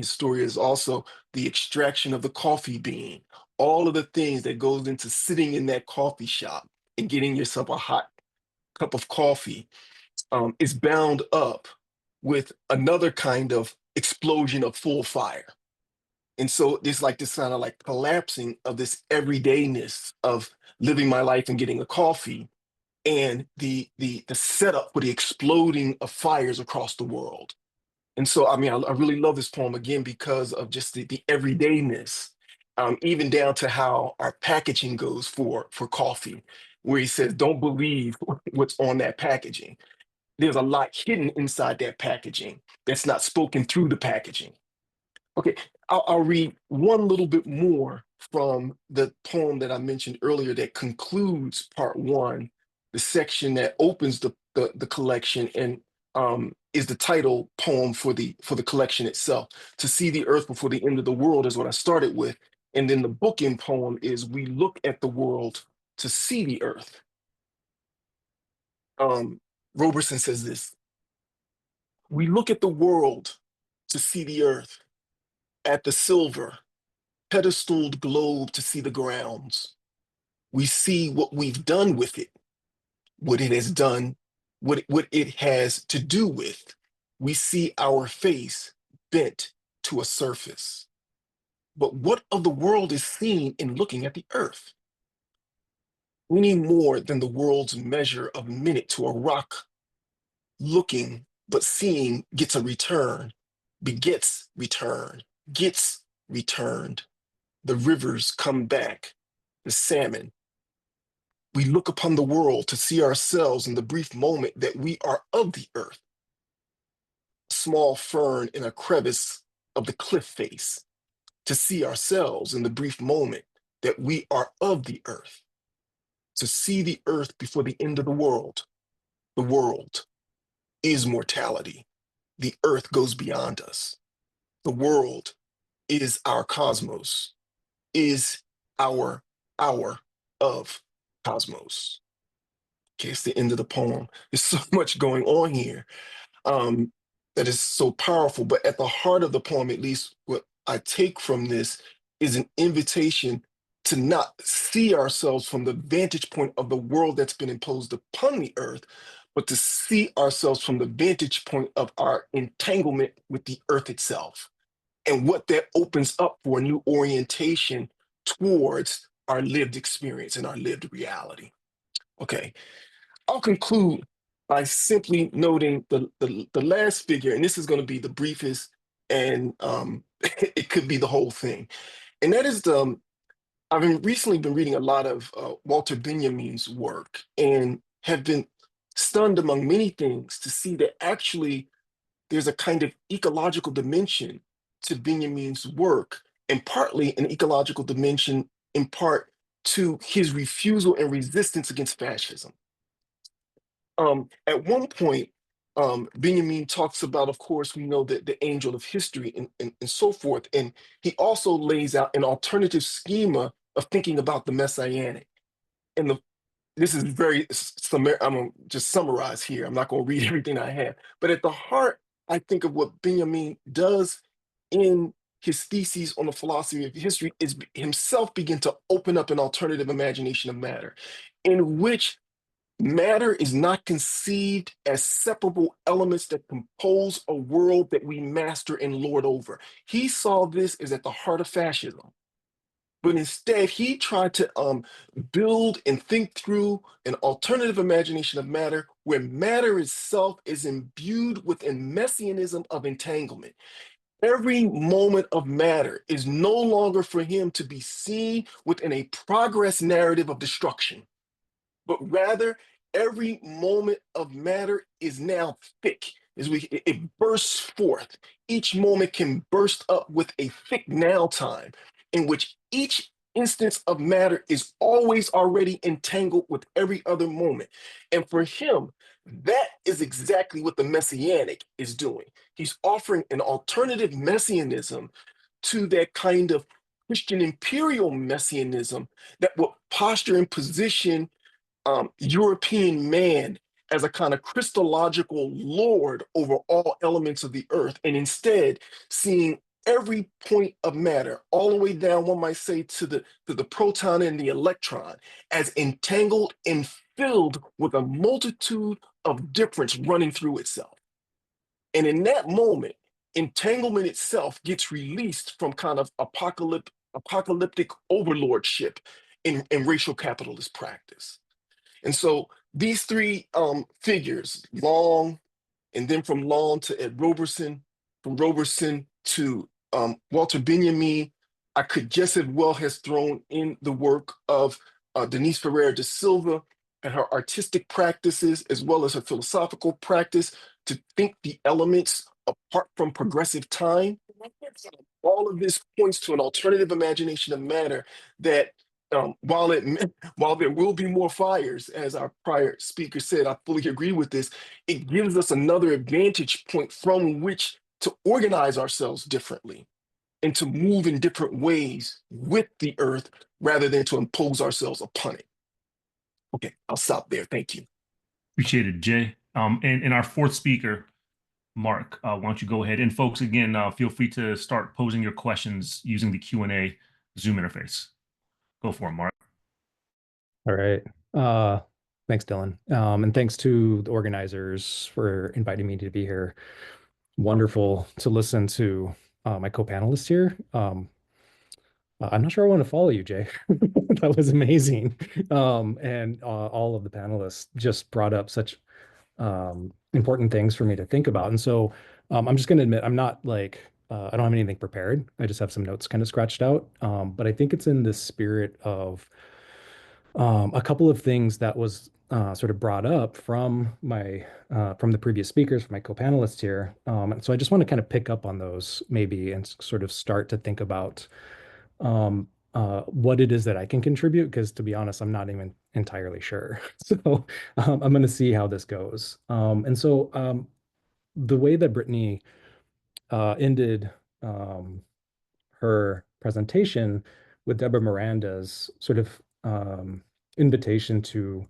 story is also the extraction of the coffee bean, all of the things that goes into sitting in that coffee shop and getting yourself a hot cup of coffee is bound up with another kind of explosion of full fire. And so there's like this kind of like collapsing of this everydayness of living my life and getting a coffee and the setup for the exploding of fires across the world. And so, I mean, I really love this poem again because of just the everydayness, even down to how our packaging goes for coffee, where he says, don't believe what's on that packaging. There's a lot hidden inside that packaging that's not spoken through the packaging. Okay, I'll read one little bit more from the poem that I mentioned earlier that concludes part one, the section that opens the collection and is the title poem for the collection itself. To See the Earth Before the End of the World is what I started with. And then the bookend poem is We Look at the World to See the Earth. Roberson says this: we look at the world to see the earth, at the silver, pedestaled globe to see the grounds. We see what we've done with it, what it has done, what it has to do with. We see our face bent to a surface. But what of the world is seen in looking at the earth? Any more than the world's measure of minute to a rock. Looking, but seeing gets a return, begets return, gets returned. The rivers come back, the salmon. We look upon the world to see ourselves in the brief moment that we are of the earth. A small fern in a crevice of the cliff face, to see ourselves in the brief moment that we are of the earth. To see the earth before the end of the world. The world is mortality. The earth goes beyond us. The world is our cosmos, is our of cosmos. Okay, it's the end of the poem. There's so much going on here that is so powerful, but at the heart of the poem, at least what I take from this, is an invitation to not see ourselves from the vantage point of the world that's been imposed upon the earth, but to see ourselves from the vantage point of our entanglement with the earth itself and what that opens up for a new orientation towards our lived experience and our lived reality. Okay, I'll conclude by simply noting the last figure, and this is going to be the briefest, and it could be the whole thing. And that is I've recently been reading a lot of Walter Benjamin's work and have been stunned among many things to see that actually there's a kind of ecological dimension to Benjamin's work, and partly an ecological dimension in part to his refusal and resistance against fascism. At one point, Benjamin talks about, of course, we know that the angel of history and so forth, and he also lays out an alternative schema of thinking about the messianic. And this is very, I'm going to just summarize here. I'm not going to read everything I have, but at the heart, I think of what Benjamin does in his theses on the philosophy of history is himself begin to open up an alternative imagination of matter, in which matter is not conceived as separable elements that compose a world that we master and lord over. He saw this as at the heart of fascism. But instead, he tried to build and think through an alternative imagination of matter where matter itself is imbued with a messianism of entanglement. Every moment of matter is no longer for him to be seen within a progress narrative of destruction, but rather every moment of matter is now thick. It bursts forth. Each moment can burst up with a thick now time in which each instance of matter is always already entangled with every other moment. And for him, that is exactly what the messianic is doing. He's offering an alternative messianism to that kind of Christian imperial messianism that would posture and position European man as a kind of Christological lord over all elements of the earth, and instead seeing every point of matter, all the way down, one might say, to the proton and the electron, as entangled and filled with a multitude of difference running through itself. And in that moment, entanglement itself gets released from kind of apocalyptic overlordship in racial capitalist practice. And so these three figures, Long, and then from Long to Ed Roberson, from Roberson to Walter Benjamin, I could just as well has thrown in the work of Denise Ferreira da Silva and her artistic practices, as well as her philosophical practice, to think the elements apart from progressive time. All of this points to an alternative imagination of matter that while there will be more fires, as our prior speaker said, I fully agree with this, it gives us another vantage point from which to organize ourselves differently and to move in different ways with the earth rather than to impose ourselves upon it. Okay, I'll stop there. Thank you. Appreciate it, Jay. And our fourth speaker, Mark, why don't you go ahead? And folks, again, feel free to start posing your questions using the Q&A Zoom interface. Go for it, Mark. All right. Thanks, Dylan. And thanks to the organizers for inviting me to be here. Wonderful to listen to my co-panelists here. I'm not sure I want to follow you, Jay. That was amazing. And all of the panelists just brought up such important things for me to think about. And so I'm just going to admit, I'm not like, I don't have anything prepared. I just have some notes kind of scratched out. But I think it's in the spirit of a couple of things that was sort of brought up from the previous speakers, from my co-panelists here. And so I just want to kind of pick up on those maybe and sort of start to think about what it is that I can contribute, because to be honest, I'm not even entirely sure. So I'm going to see how this goes. And so the way that Brittany ended her presentation with Deborah Miranda's sort of invitation to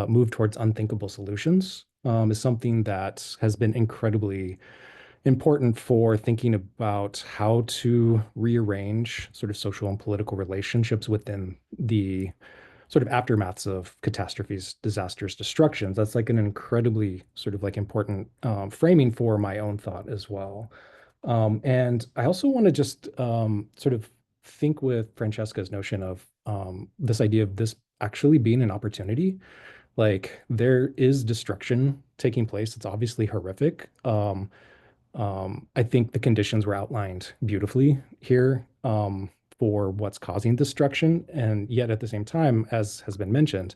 move towards unthinkable solutions is something that has been incredibly important for thinking about how to rearrange sort of social and political relationships within the sort of aftermaths of catastrophes, disasters, destructions. That's like an incredibly sort of like important framing for my own thought as well. And I also want to just sort of think with Francesca's notion of this idea of this actually being an opportunity. Like there is destruction taking place. It's obviously horrific. I think the conditions were outlined beautifully here for what's causing destruction. And yet at the same time, as has been mentioned,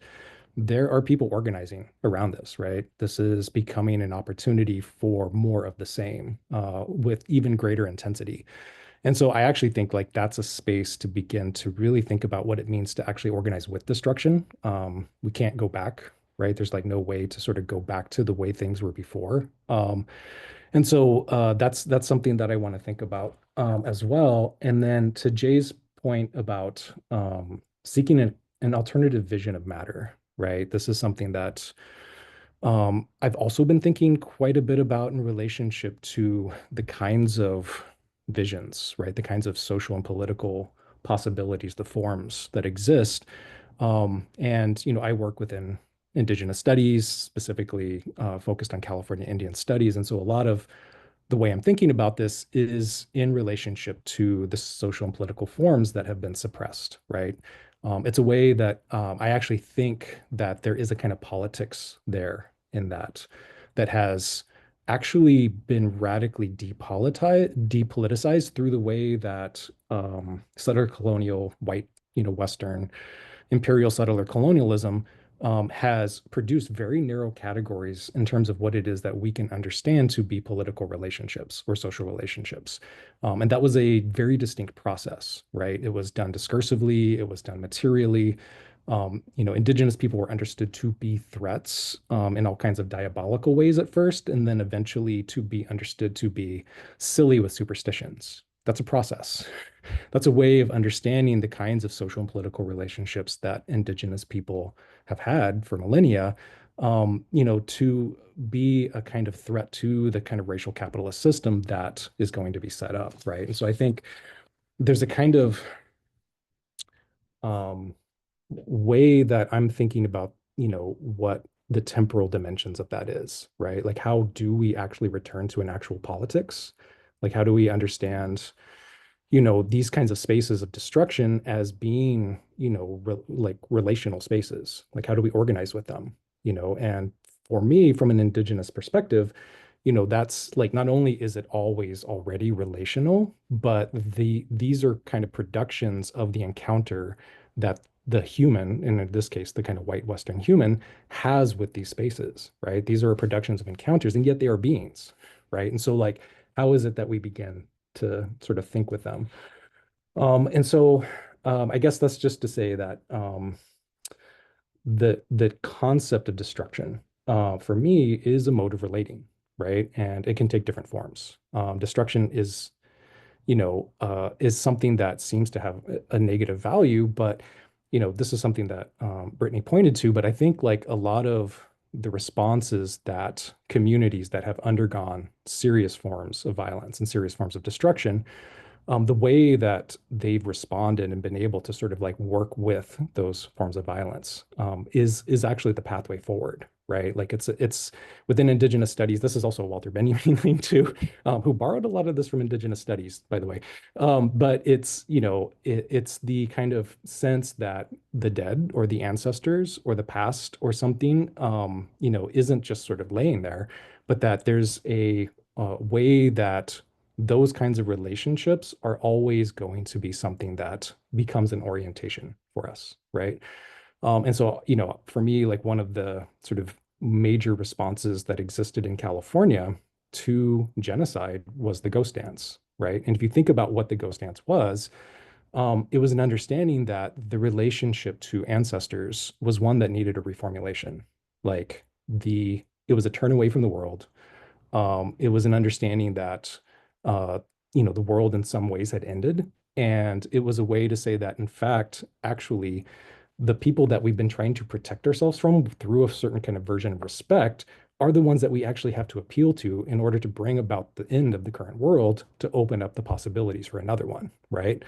there are people organizing around this, right? This is becoming an opportunity for more of the same with even greater intensity. And so I actually think like that's a space to begin to really think about what it means to actually organize with destruction. We can't go back, right? There's like no way to sort of go back to the way things were before. And so that's something that I want to think about as well. And then to Jay's point about seeking an alternative vision of matter, right? This is something that I've also been thinking quite a bit about in relationship to the kinds of visions, right? The kinds of social and political possibilities, the forms that exist. And, you know, I work within Indigenous studies, specifically focused on California Indian studies. And so a lot of the way I'm thinking about this is in relationship to the social and political forms that have been suppressed, right? It's a way that I actually think that there is a kind of politics there in that has actually been radically depoliticized through the way that settler colonial white, you know, Western imperial settler colonialism has produced very narrow categories in terms of what it is that we can understand to be political relationships or social relationships. And that was a very distinct process, right? It was done discursively, it was done materially. You know, Indigenous people were understood to be threats in all kinds of diabolical ways at first, and then eventually to be understood to be silly with superstitions. That's a process. That's a way of understanding the kinds of social and political relationships that Indigenous people have had for millennia, you know, to be a kind of threat to the kind of racial capitalist system that is going to be set up, right? And so I think there's a kind of way that I'm thinking about, you know, what the temporal dimensions of that is, right? Like, how do we actually return to an actual politics? Like, how do we understand, you know, these kinds of spaces of destruction as being, you know, like relational spaces? Like, how do we organize with them? You know, and for me, from an Indigenous perspective, you know, that's like, not only is it always already relational, but these are kind of productions of the encounter that the human, and in this case, the kind of white Western human, has with these spaces, right? These are productions of encounters, and yet they are beings, right? And so, like, how is it that we begin to sort of think with them? And so I guess that's just to say that the concept of destruction for me is a mode of relating, right? And it can take different forms. Destruction is, you know, is something that seems to have a negative value, but, you know, this is something that Brittany pointed to, but I think like a lot of the responses that communities that have undergone serious forms of violence and serious forms of destruction, the way that they've responded and been able to sort of like work with those forms of violence is actually the pathway forward, right? Like it's within Indigenous studies. This is also a Walter Benjamin thing too, who borrowed a lot of this from Indigenous studies, by the way. But it's, you know, it's the kind of sense that the dead or the ancestors or the past or something, you know, isn't just sort of laying there, but that there's a way that those kinds of relationships are always going to be something that becomes an orientation for us, right? And so, you know, for me, like one of the sort of major responses that existed in California to genocide was the ghost dance, right? And if you think about what the ghost dance was, it was an understanding that the relationship to ancestors was one that needed a reformulation. Like it was a turn away from the world. It was an understanding that you know, the world in some ways had ended. And it was a way to say that, in fact, actually, the people that we've been trying to protect ourselves from through a certain kind of version of respect are the ones that we actually have to appeal to in order to bring about the end of the current world to open up the possibilities for another one, right?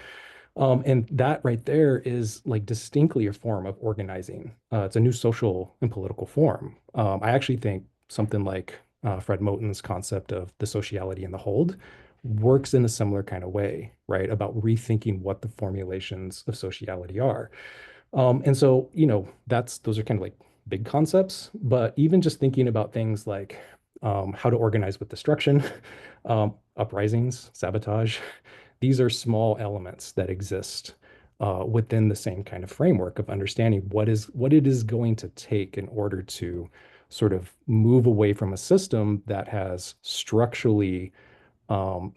And that right there is like distinctly a form of organizing. It's a new social and political form. I actually think something like Fred Moten's concept of the sociality and the hold works in a similar kind of way, right? About rethinking what the formulations of sociality are. And so, you know, those are kind of like big concepts, but even just thinking about things like how to organize with destruction, uprisings, sabotage, these are small elements that exist within the same kind of framework of understanding what it is going to take in order to sort of move away from a system that has structurally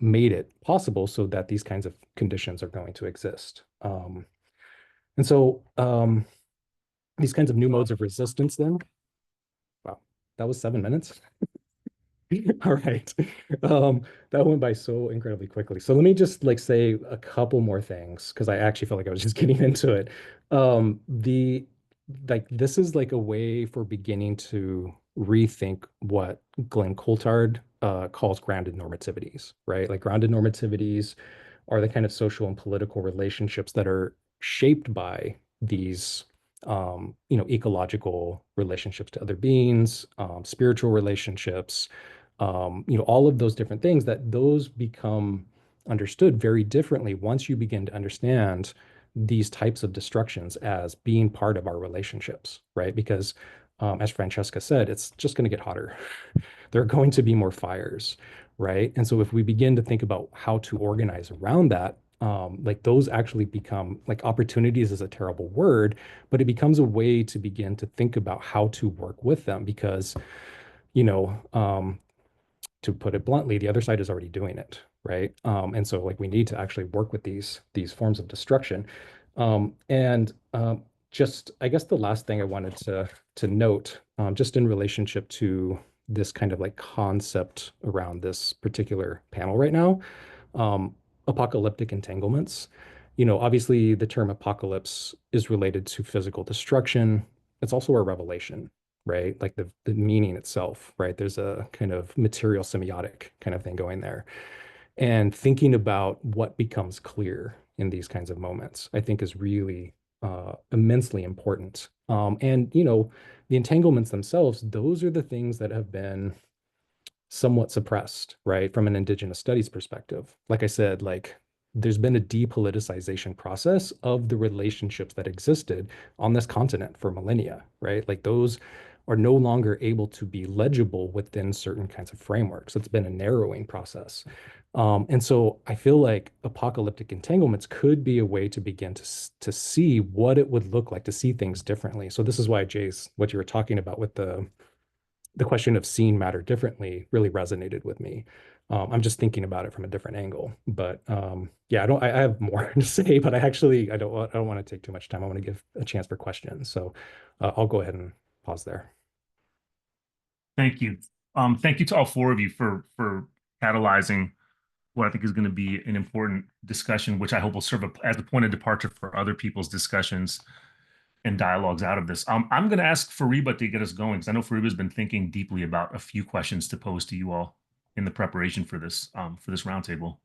made it possible so that these kinds of conditions are going to exist. And so these kinds of new modes of resistance then, wow, that was 7 minutes. All right. That went by so incredibly quickly. So let me just like say a couple more things because I actually felt like I was just getting into it. This is like a way for beginning to rethink what Glenn Coulthard calls grounded normativities, right? Like grounded normativities are the kind of social and political relationships that are shaped by these ecological relationships to other beings, spiritual relationships, all of those different things, that those become understood very differently once you begin to understand these types of destructions as being part of our relationships, right? Because as Francesca said, it's just going to get hotter. There are going to be more fires, right? And so if we begin to think about how to organize around that, like those actually become like opportunities is a terrible word, but it becomes a way to begin to think about how to work with them because, to put it bluntly, the other side is already doing it, right? And so like we need to actually work with these forms of destruction. Just I guess the last thing I wanted to note, just in relationship to this kind of like concept around this particular panel right now, apocalyptic entanglements. Obviously the term apocalypse is related to physical destruction. It's also a revelation, right? Like the meaning itself, right? There's a kind of material semiotic kind of thing going there. And thinking about what becomes clear in these kinds of moments, I think is really immensely important. The entanglements themselves, those are the things that have been somewhat suppressed, right? From an Indigenous studies perspective. Like I said, like there's been a depoliticization process of the relationships that existed on this continent for millennia, right? Like those are no longer able to be legible within certain kinds of frameworks. It's been a narrowing process. And so I feel like apocalyptic entanglements could be a way to begin to see what it would look like to see things differently. So this is why, Jace, what you were talking about with the question of seeing matter differently really resonated with me. I'm just thinking about it from a different angle, but yeah, I have more to say, but I don't want to take too much time. I want to give a chance for questions. So I'll go ahead and pause there. Thank you. Thank you to all four of you for catalyzing what I think is going to be an important discussion, which I hope will serve as a point of departure for other people's discussions and dialogues out of this. I'm going to ask Fariba to get us going, because I know Fariba's been thinking deeply about a few questions to pose to you all in the preparation for this roundtable.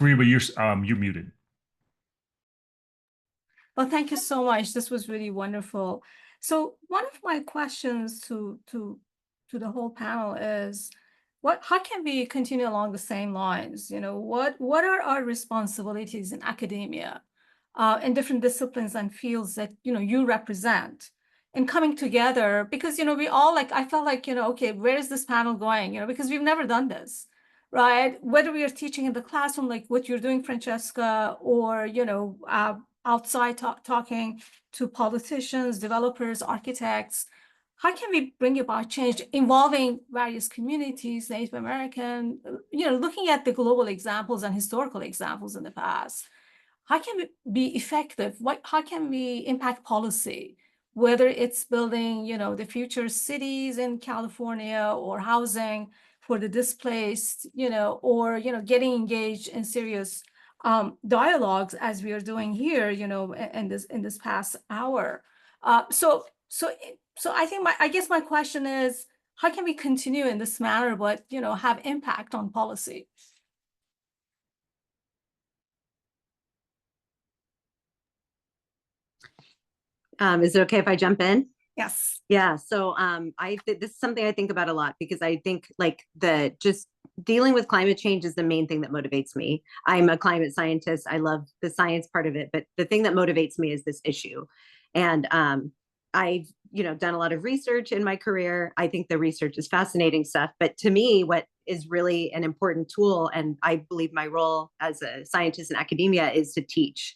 Fariba, you're muted. Well, thank you so much. This was really wonderful. So one of my questions to the whole panel is, how can we continue along the same lines? What are our responsibilities in academia, in different disciplines and fields that you represent, and coming together? Because we all I felt like okay, where is this panel going? Because we've never done this, right? Whether we are teaching in the classroom, like what you're doing, Francesca, or outside talking to politicians, developers, architects. How can we bring about change involving various communities, Native American, looking at the global examples and historical examples in the past? How can we be effective? How can we impact policy, whether it's building, the future cities in California, or housing for the displaced, or, getting engaged in serious dialogues as we are doing here, in this past hour. So I think I guess my question is, how can we continue in this manner, but have impact on policy? Is it okay if I jump in? Yes. Yeah. So this is something I think about a lot, because I think like just dealing with climate change is the main thing that motivates me. I'm a climate scientist. I love the science part of it, but the thing that motivates me is this issue. And I've, done a lot of research in my career. I think the research is fascinating stuff. But to me, what is really an important tool, and I believe my role as a scientist in academia, is to teach.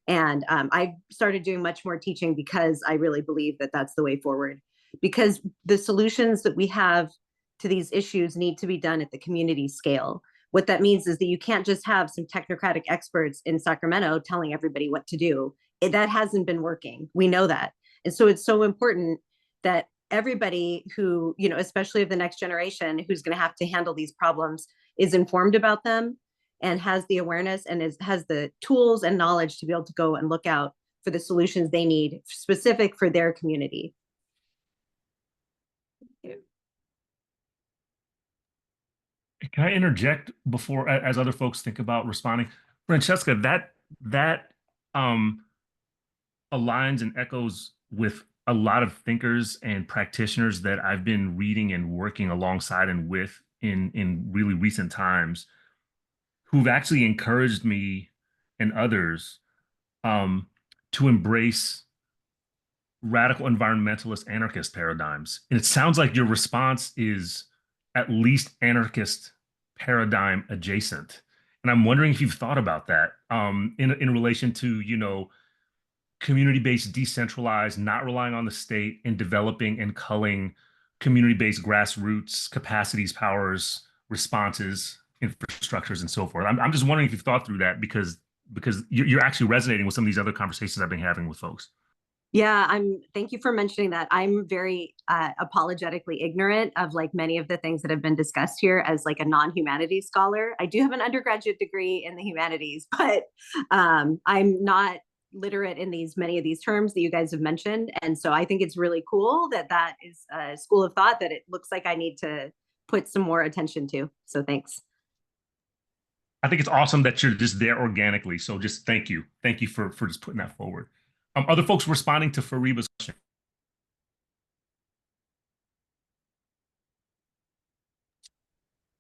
And I've started doing much more teaching because I really believe that that's the way forward. Because the solutions that we have to these issues need to be done at the community scale. What that means is that you can't just have some technocratic experts in Sacramento telling everybody what to do. That hasn't been working. We know that. And so it's so important that everybody who, especially of the next generation who's going to have to handle these problems, is informed about them and has the awareness and has the tools and knowledge to be able to go and look out for the solutions they need specific for their community. Can I interject before, as other folks think about responding? Francesca, that aligns and echoes with a lot of thinkers and practitioners that I've been reading and working alongside and with in really recent times, who've actually encouraged me and others to embrace radical environmentalist anarchist paradigms. And it sounds like your response is at least anarchist paradigm adjacent. And I'm wondering if you've thought about that in relation to, community-based, decentralized, not relying on the state, and developing and culling community-based grassroots capacities, powers, responses, infrastructures, and so forth. I'm just wondering if you've thought through that because you're actually resonating with some of these other conversations I've been having with folks. Yeah, thank you for mentioning that. I'm very apologetically ignorant of like many of the things that have been discussed here as like a non-humanities scholar. I do have an undergraduate degree in the humanities, but I'm not literate in many of these terms that you guys have mentioned. And so I think it's really cool that is a school of thought that it looks like I need to put some more attention to. So thanks. I think it's awesome that you're just there organically. So just thank you. Thank you for just putting that forward. Other folks responding to Fariba's question.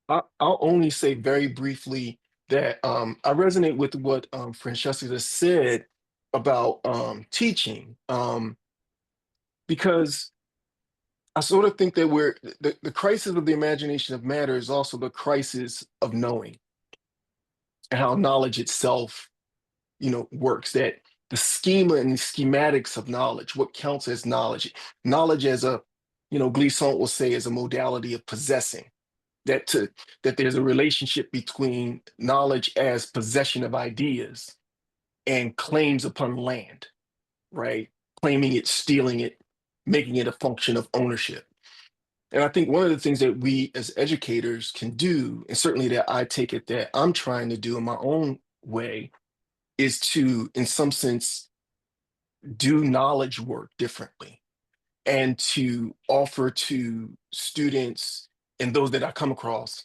I'll only say very briefly that I resonate with what Francesca said about teaching, because I sort of think that the crisis of the imagination of matter is also the crisis of knowing, and how knowledge itself, works. That the schema and the schematics of knowledge, what counts as knowledge, as a, Glissant will say, as a modality of possessing. That there's a relationship between knowledge as possession of ideas and claims upon land, right? Claiming it, stealing it, making it a function of ownership. And I think one of the things that we as educators can do, and certainly that I take it that I'm trying to do in my own way, is to, in some sense, do knowledge work differently and to offer to students and those that I come across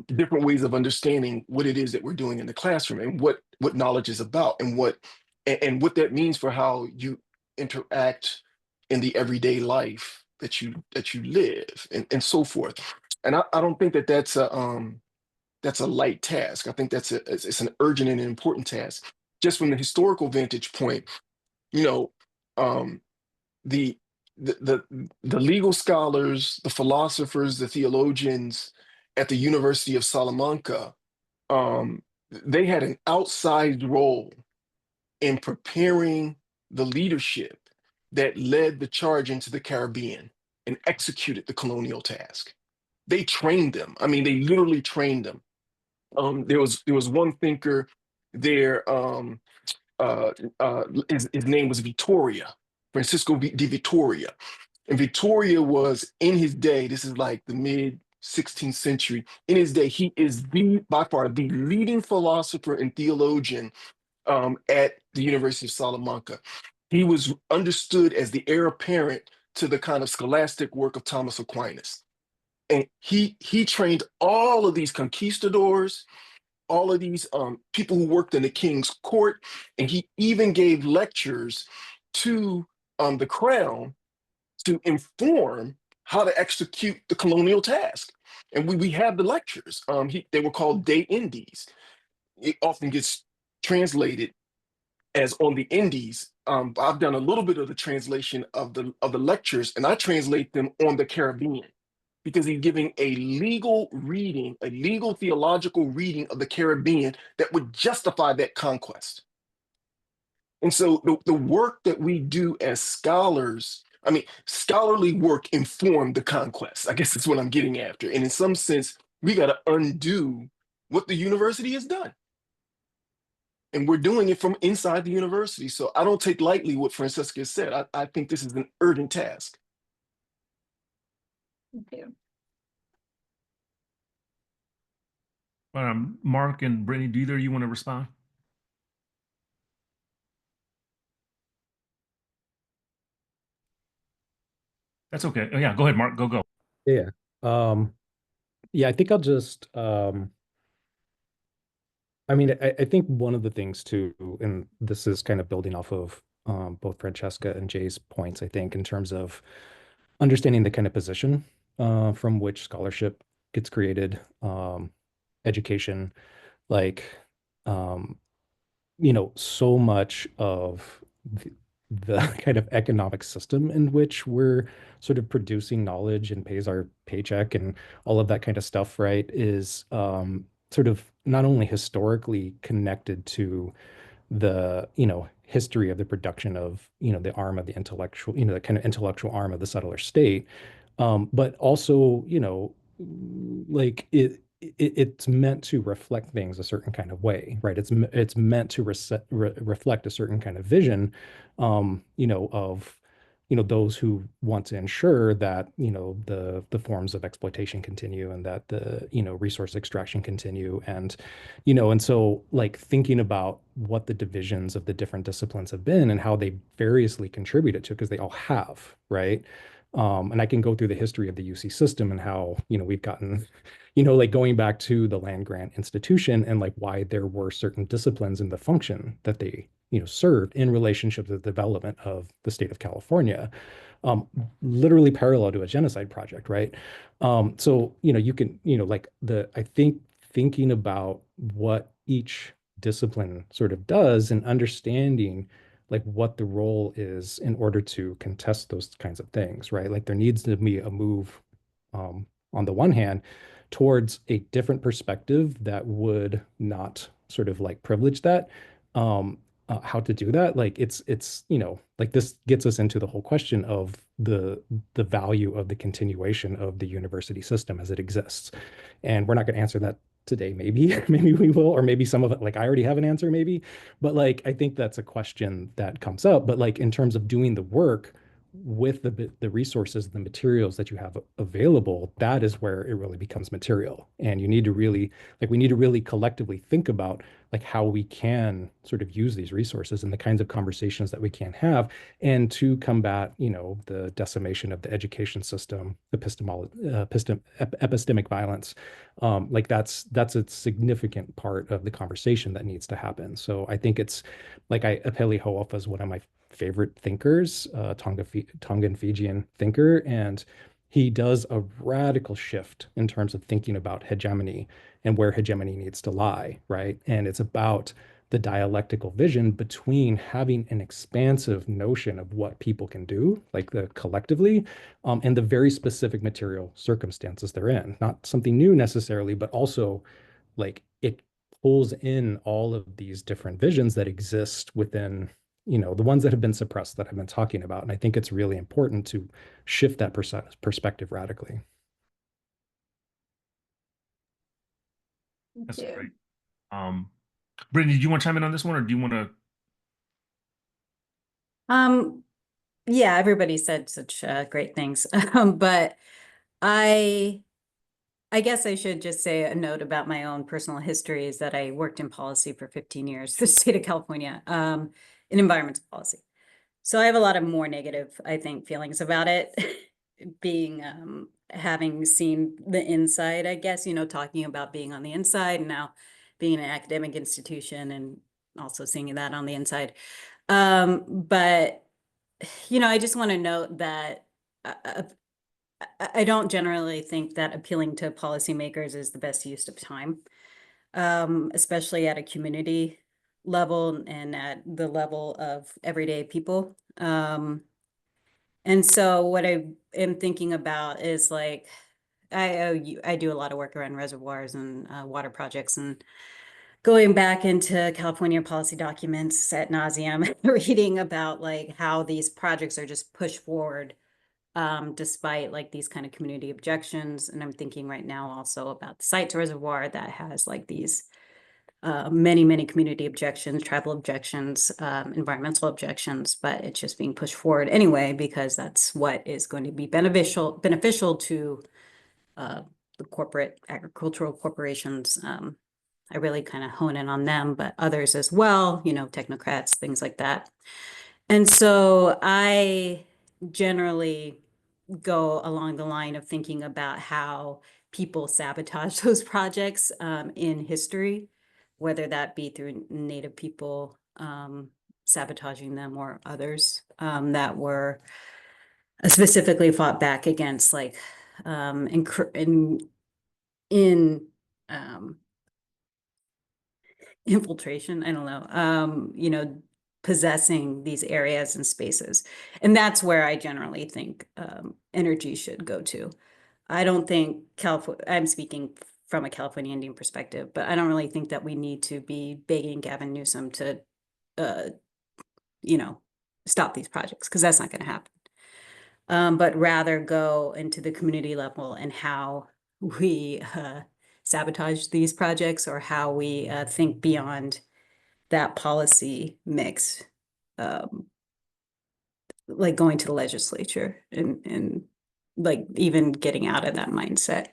different ways of understanding what it is that we're doing in the classroom and what knowledge is about and what that means for how you interact in the everyday life that you live and so forth. And I don't think that that's a light task. I think it's an urgent and important task. Just from the historical vantage point, the legal scholars, the philosophers, the theologians at the University of Salamanca, they had an outsized role in preparing the leadership that led the charge into the Caribbean and executed the colonial task. They trained them. I mean, they literally trained them. There was one thinker there. His name was Vittoria, Francisco de Vittoria. And Vittoria was, in his day, this is like the mid 16th century, in his day, he is by far the leading philosopher and theologian at the University of Salamanca. He was understood as the heir apparent to the kind of scholastic work of Thomas Aquinas. And he trained all of these conquistadors, all of these people who worked in the king's court, and he even gave lectures to the crown to inform how to execute the colonial task. And we have the lectures. They were called De Indies. It often gets translated as on the Indies. I've done a little bit of the translation of the lectures, and I translate them on the Caribbean because he's giving a legal reading, a legal theological reading of the Caribbean that would justify that conquest. And so the work that we do as scholars, I mean, scholarly work informed the conquest. I guess that's what I'm getting after. And in some sense, we got to undo what the university has done. And we're doing it from inside the university. So I don't take lightly what Francesca said. I think this is an urgent task. Thank you. Mark and Brittany, do either of you want to respond? That's okay. Oh, yeah, go ahead, Mark. Go. Yeah. Yeah, I think I'll just I mean, I think one of the things too, and this is kind of building off of both Francesca and Jay's points, I think, in terms of understanding the kind of position from which scholarship gets created, education, like so much of the kind of economic system in which we're sort of producing knowledge and pays our paycheck and all of that kind of stuff, right, is sort of not only historically connected to the history of the production of the arm of the intellectual, the kind of intellectual arm of the settler state, but also like it's meant to reflect things a certain kind of way, right? It's meant to reflect a certain kind of vision, of those who want to ensure that the forms of exploitation continue and that the resource extraction continue, and so like thinking about what the divisions of the different disciplines have been and how they variously contributed to, because they all have, right? And I can go through the history of the UC system and how we've gotten like going back to the land grant institution and like why there were certain disciplines in the function that they served in relationship to the development of the state of California, literally parallel to a genocide project, right? So you can I think thinking about what each discipline sort of does and understanding like what the role is in order to contest those kinds of things, right? Like there needs to be a move on the one hand towards a different perspective that would not sort of like privilege that. How to do that? Like it's like this gets us into the whole question of the value of the continuation of the university system as it exists. And we're not going to answer that today. Maybe we will, or maybe some of it, like I already have an answer maybe, but like I think that's a question that comes up. But like in terms of doing the work with the resources, the materials that you have available, that is where it really becomes material. And you need to really, like, we need to really collectively think about like how we can sort of use these resources and the kinds of conversations that we can have, and to combat, the decimation of the education system, epistemic violence. Like that's a significant part of the conversation that needs to happen. So I think it's like Apeli Ho'ofa is one of my favorite thinkers, Tongan Fijian thinker, and he does a radical shift in terms of thinking about hegemony and where hegemony needs to lie, right? And it's about the dialectical vision between having an expansive notion of what people can do, like the collectively, and the very specific material circumstances they're in. Not something new necessarily, but also like it pulls in all of these different visions that exist within the ones that have been suppressed that I've been talking about. And I think it's really important to shift that perspective radically. That's great. Brittany, do you want to chime in on this one, or do you want to? Yeah, everybody said such great things. But I guess I should just say a note about my own personal history is that I worked in policy for 15 years, the state of California, in environmental policy. So I have a lot of more negative, I think, feelings about it, being having seen the inside, I guess, talking about being on the inside and now being in an academic institution and also seeing that on the inside. But, I just want to note that I don't generally think that appealing to policymakers is the best use of time, especially at a community level and at the level of everyday people. And so what I am thinking about is like, I do a lot of work around reservoirs and water projects, and going back into California policy documents ad nauseum, reading about like how these projects are just pushed forward despite like these kind of community objections. And I'm thinking right now also about the Sites Reservoir that has like these many community objections, tribal objections, environmental objections, but it's just being pushed forward anyway because that's what is going to be beneficial to the corporate agricultural corporations. I really kind of hone in on them, but others as well, you know, technocrats, things like that. And so I generally go along the line of thinking about how people sabotage those projects in history, whether that be through Native people sabotaging them or others that were specifically fought back against, like in infiltration, I don't know, you know, possessing these areas and spaces. And that's where I generally think energy should go to. I don't think California, I'm speaking from a California Indian perspective, but I don't really think that we need to be begging Gavin Newsom to, you know, stop these projects, because that's not going to happen. But rather go into the community level and how we sabotage these projects, or how we think beyond that policy mix, like going to the legislature and like even getting out of that mindset.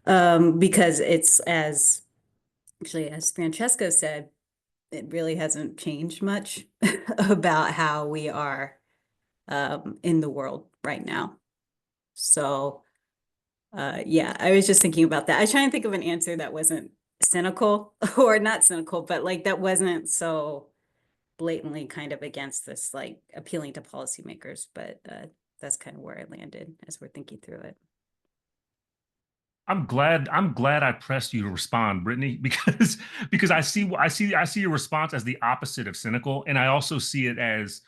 Because it's as Francesca said, it really hasn't changed much about how we are in the world right now. So yeah, I was just thinking about that. I was trying to think of an answer that wasn't cynical, or not cynical, but like that wasn't so blatantly kind of against this, like appealing to policymakers. But that's kind of where I landed as we're thinking through it. I'm glad I pressed you to respond, Brittany, because I see your response as the opposite of cynical, and I also see it as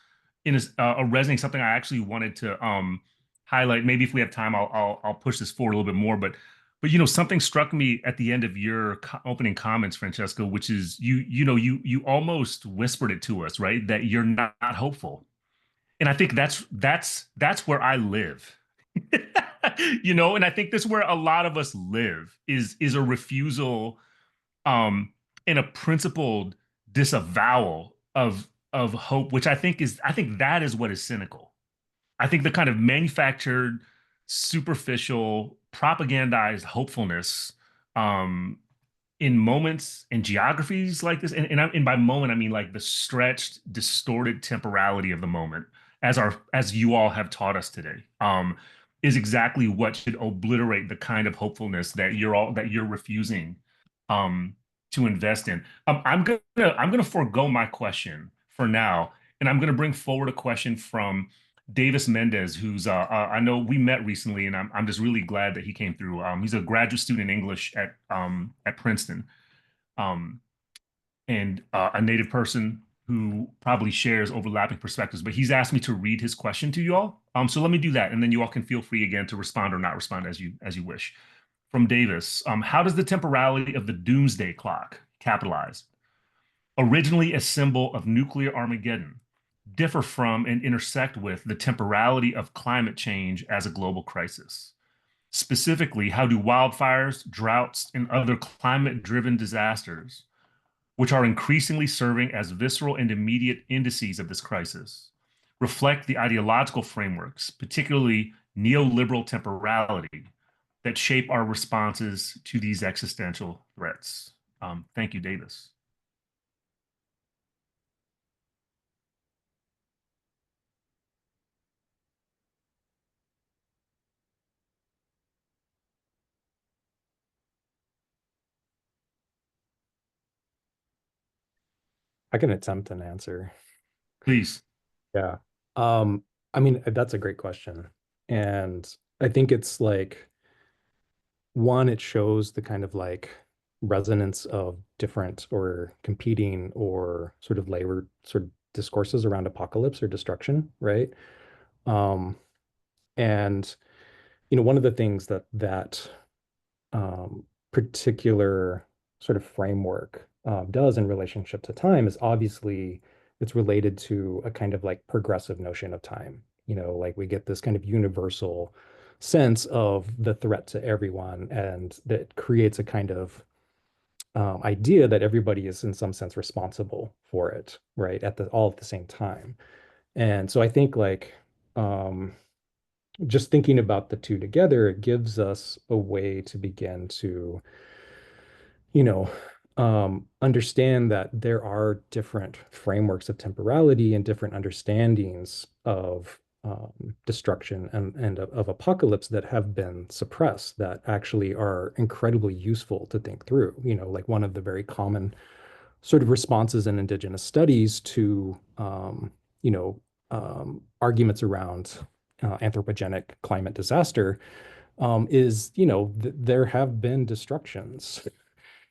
a resonating, something I actually wanted to highlight. Maybe if we have time, I'll push this forward a little bit more. But you know, something struck me at the end of your opening comments, Francesca, which is you almost whispered it to us, right? That you're not hopeful, and I think that's where I live. You know, and I think this is where a lot of us live, is a refusal and a principled disavowal of hope, which I think that is what is cynical. I think the kind of manufactured, superficial, propagandized hopefulness in moments and geographies like this, and by moment I mean like the stretched, distorted temporality of the moment, as you all have taught us today, is exactly what should obliterate the kind of hopefulness that you're refusing to invest in. I'm gonna forego my question for now, and I'm gonna bring forward a question from Davis Mendez, who's I know we met recently, and I'm just really glad that he came through. He's a graduate student in English at Princeton, and a Native person who probably shares overlapping perspectives. But he's asked me to read his question to you all. So let me do that, and then you all can feel free again to respond or not respond as you wish. From Davis, how does the temporality of the doomsday clock, capitalized, originally a symbol of nuclear Armageddon, differ from and intersect with the temporality of climate change as a global crisis? Specifically, how do wildfires, droughts, and other climate-driven disasters, which are increasingly serving as visceral and immediate indices of this crisis, reflect the ideological frameworks, particularly neoliberal temporality, that shape our responses to these existential threats? Thank you, Davis. I can attempt an answer. Please. Yeah. I mean, that's a great question. And I think it's like, one, it shows the kind of like resonance of different or competing or sort of layered sort of discourses around apocalypse or destruction, right? And one of the things that particular sort of framework does in relationship to time is obviously it's related to a kind of like progressive notion of time. Like we get this kind of universal sense of the threat to everyone, and that creates a kind of idea that everybody is in some sense responsible for it, right? All at the same time. And so I think like just thinking about the two together, it gives us a way to begin to, understand that there are different frameworks of temporality and different understandings of destruction and of apocalypse that have been suppressed that actually are incredibly useful to think through. Like one of the very common sort of responses in indigenous studies to, arguments around anthropogenic climate disaster is, there have been destructions.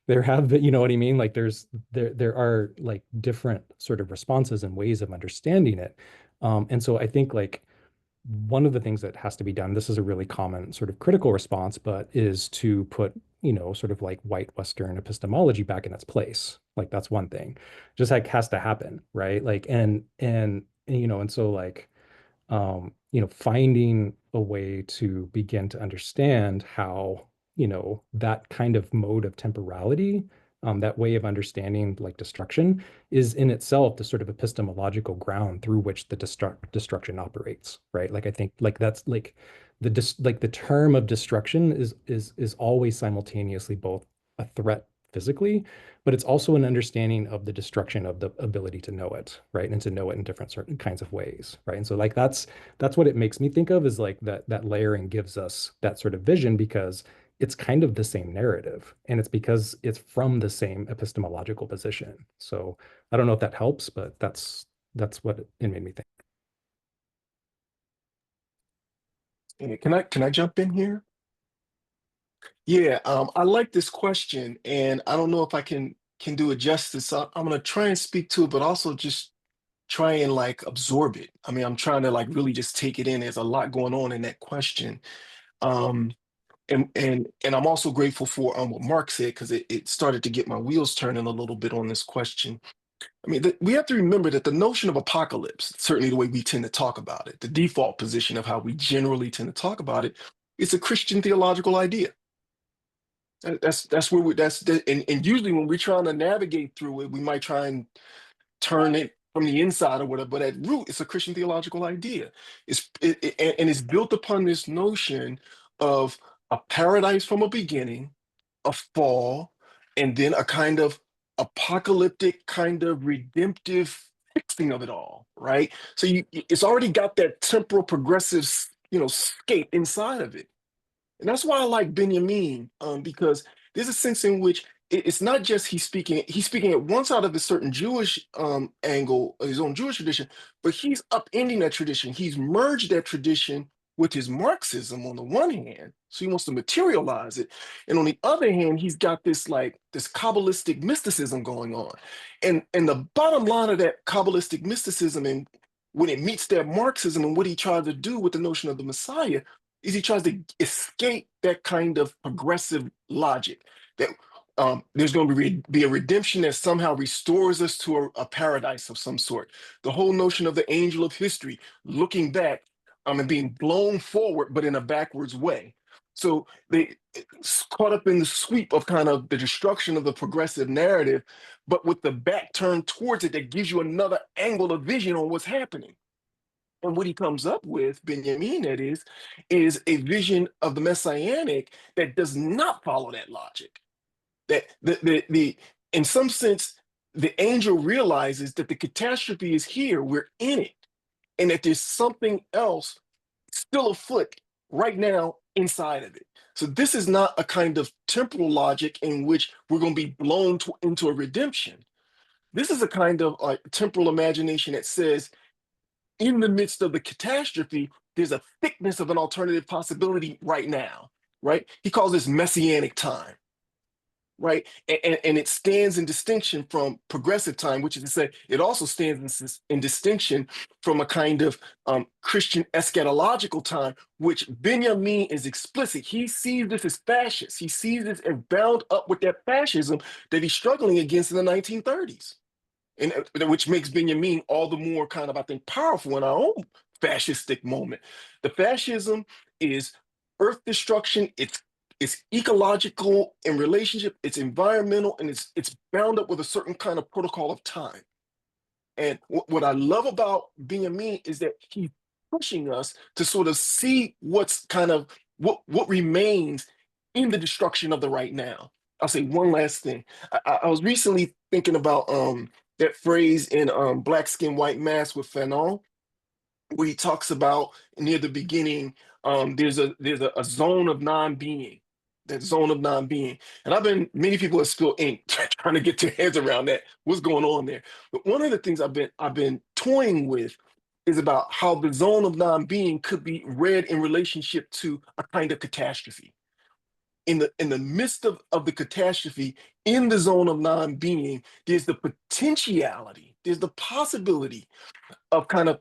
There have been, you know what I mean? Like there are like different sort of responses and ways of understanding it. And so I think like one of the things that has to be done, this is a really common sort of critical response, but is to put, sort of like white Western epistemology back in its place. Like that's one thing. Just like has to happen, right? Like and so like finding a way to begin to understand how, that kind of mode of temporality, that way of understanding like destruction is in itself the sort of epistemological ground through which the destruction operates, right? Like I think like that's like the term of destruction is always simultaneously both a threat physically, but it's also an understanding of the destruction of the ability to know it, right? And to know it in different certain kinds of ways, right? And so like that's what it makes me think of, is like that layering gives us that sort of vision because it's kind of the same narrative, and it's because it's from the same epistemological position. So I don't know if that helps, but that's what it made me think. Can I jump in here? Yeah, I like this question, and I don't know if I can do it justice. So I'm gonna try and speak to it, but also just try and like absorb it. I mean, I'm trying to like really just take it in. There's a lot going on in that question. Um, and I'm also grateful for what Mark said, because it started to get my wheels turning a little bit on this question. I mean, we have to remember that the notion of apocalypse, certainly the way we tend to talk about it, the default position of how we generally tend to talk about it, it's a Christian theological idea. That's where and usually when we're trying to navigate through it, we might try and turn it from the inside or whatever, but at root, it's a Christian theological idea. And it's built upon this notion of a paradise from a beginning, a fall, and then a kind of apocalyptic, kind of redemptive fixing of it all, right? So it's already got that temporal progressive, scape inside of it. And that's why I like Benjamin, because there's a sense in which it's not just he's speaking at one side of a certain Jewish angle, his own Jewish tradition, but he's upending that tradition. He's merged that tradition with his Marxism on the one hand, so he wants to materialize it. And on the other hand, he's got this Kabbalistic mysticism going on. And the bottom line of that Kabbalistic mysticism, and when it meets that Marxism and what he tried to do with the notion of the Messiah, is he tries to escape that kind of progressive logic that there's going to be a redemption that somehow restores us to a paradise of some sort. The whole notion of the angel of history looking back and being blown forward, but in a backwards way. So they caught up in the sweep of kind of the destruction of the progressive narrative, but with the back turned towards it, that gives you another angle of vision on what's happening. And what he comes up with, Benjamin, that is a vision of the messianic that does not follow that logic. That the in some sense, the angel realizes that the catastrophe is here, we're in it, and that there's something else still afoot right now inside of it. So this is not a kind of temporal logic in which we're going to be blown into a redemption. This is a kind of temporal imagination that says, in the midst of the catastrophe, there's a thickness of an alternative possibility right now, right? He calls this messianic time. right? And it stands in distinction from progressive time, which is to say, it also stands in distinction from a kind of Christian eschatological time, which Benjamin is explicit. He sees this as fascist. He sees this as bound up with that fascism that he's struggling against in the 1930s. And which makes Benjamin all the more kind of, I think, powerful in our own fascistic moment. The fascism is earth destruction, it's ecological in relationship, it's environmental, and it's bound up with a certain kind of protocol of time. And what I love about Benjamin is that he's pushing us to sort of see what's kind of what remains in the destruction of the right now. I'll say one last thing. I was recently thinking about that phrase in Black Skin, White Mask with Fanon, where he talks about near the beginning, there's a zone of non-being, that zone of non-being. And many people have spilled ink trying to get their heads around that, what's going on there. But one of the things I've been toying with is about how the zone of non-being could be read in relationship to a kind of catastrophe. In the midst of the catastrophe, in the zone of non-being, there's the potentiality, there's the possibility of kind of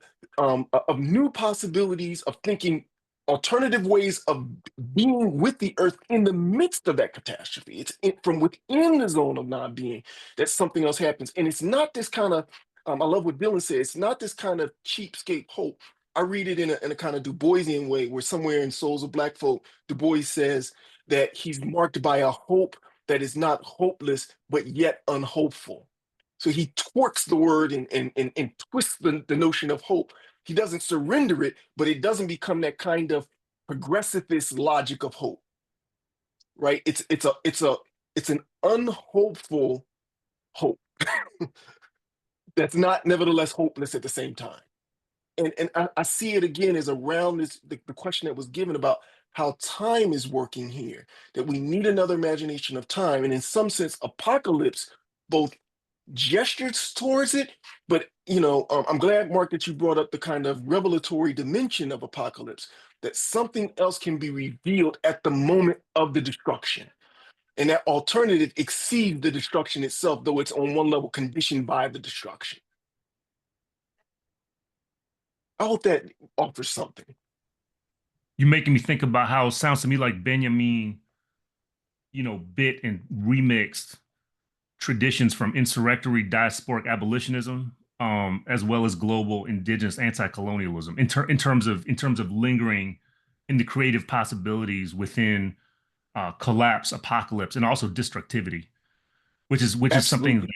new possibilities of thinking, alternative ways of being with the earth in the midst of that catastrophe. It's from within the zone of non-being that something else happens. And it's not this kind of, I love what Dylan said, it's not this kind of cheapskate hope. I read it in a kind of Du Boisian way, where somewhere in Souls of Black Folk, Du Bois says that he's marked by a hope that is not hopeless, but yet unhopeful. So he twerks the word and twists the notion of hope. He doesn't surrender it, but it doesn't become that kind of progressivist logic of hope, right? It's an unhopeful hope that's not nevertheless hopeless at the same time. And I see it again as around the question that was given about how time is working here, that we need another imagination of time. And in some sense, Apocalypse both gestures towards it, but I'm glad, Mark, that you brought up the kind of revelatory dimension of Apocalypse, that something else can be revealed at the moment of the destruction. And that alternative exceeds the destruction itself, though it's on one level conditioned by the destruction. I hope that offers something. You're making me think about how it sounds to me like Benjamin, bit and remixed traditions from insurrectory diasporic abolitionism, as well as global indigenous anti-colonialism, in terms of lingering in the creative possibilities within collapse, apocalypse, and also destructivity, which is something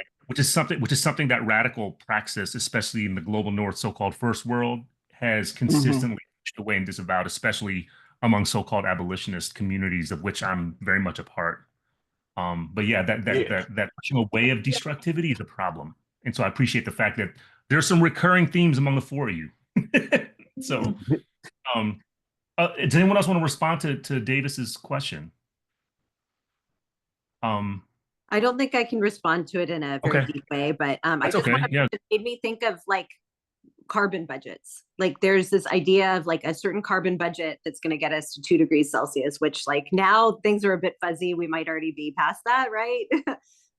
that radical praxis, especially in the global North, so-called First World, has consistently pushed away and disavowed, especially among so-called abolitionist communities, of which I'm very much a part. But yeah, that pushing away of destructivity is a problem. And so I appreciate the fact that there's some recurring themes among the four of you. So does anyone else want to respond to Davis's question? I don't think I can respond to it in a very deep way, but it made me think of like carbon budgets. Like there's this idea of like a certain carbon budget that's going to get us to 2 degrees Celsius, which like now things are a bit fuzzy. We might already be past that, right?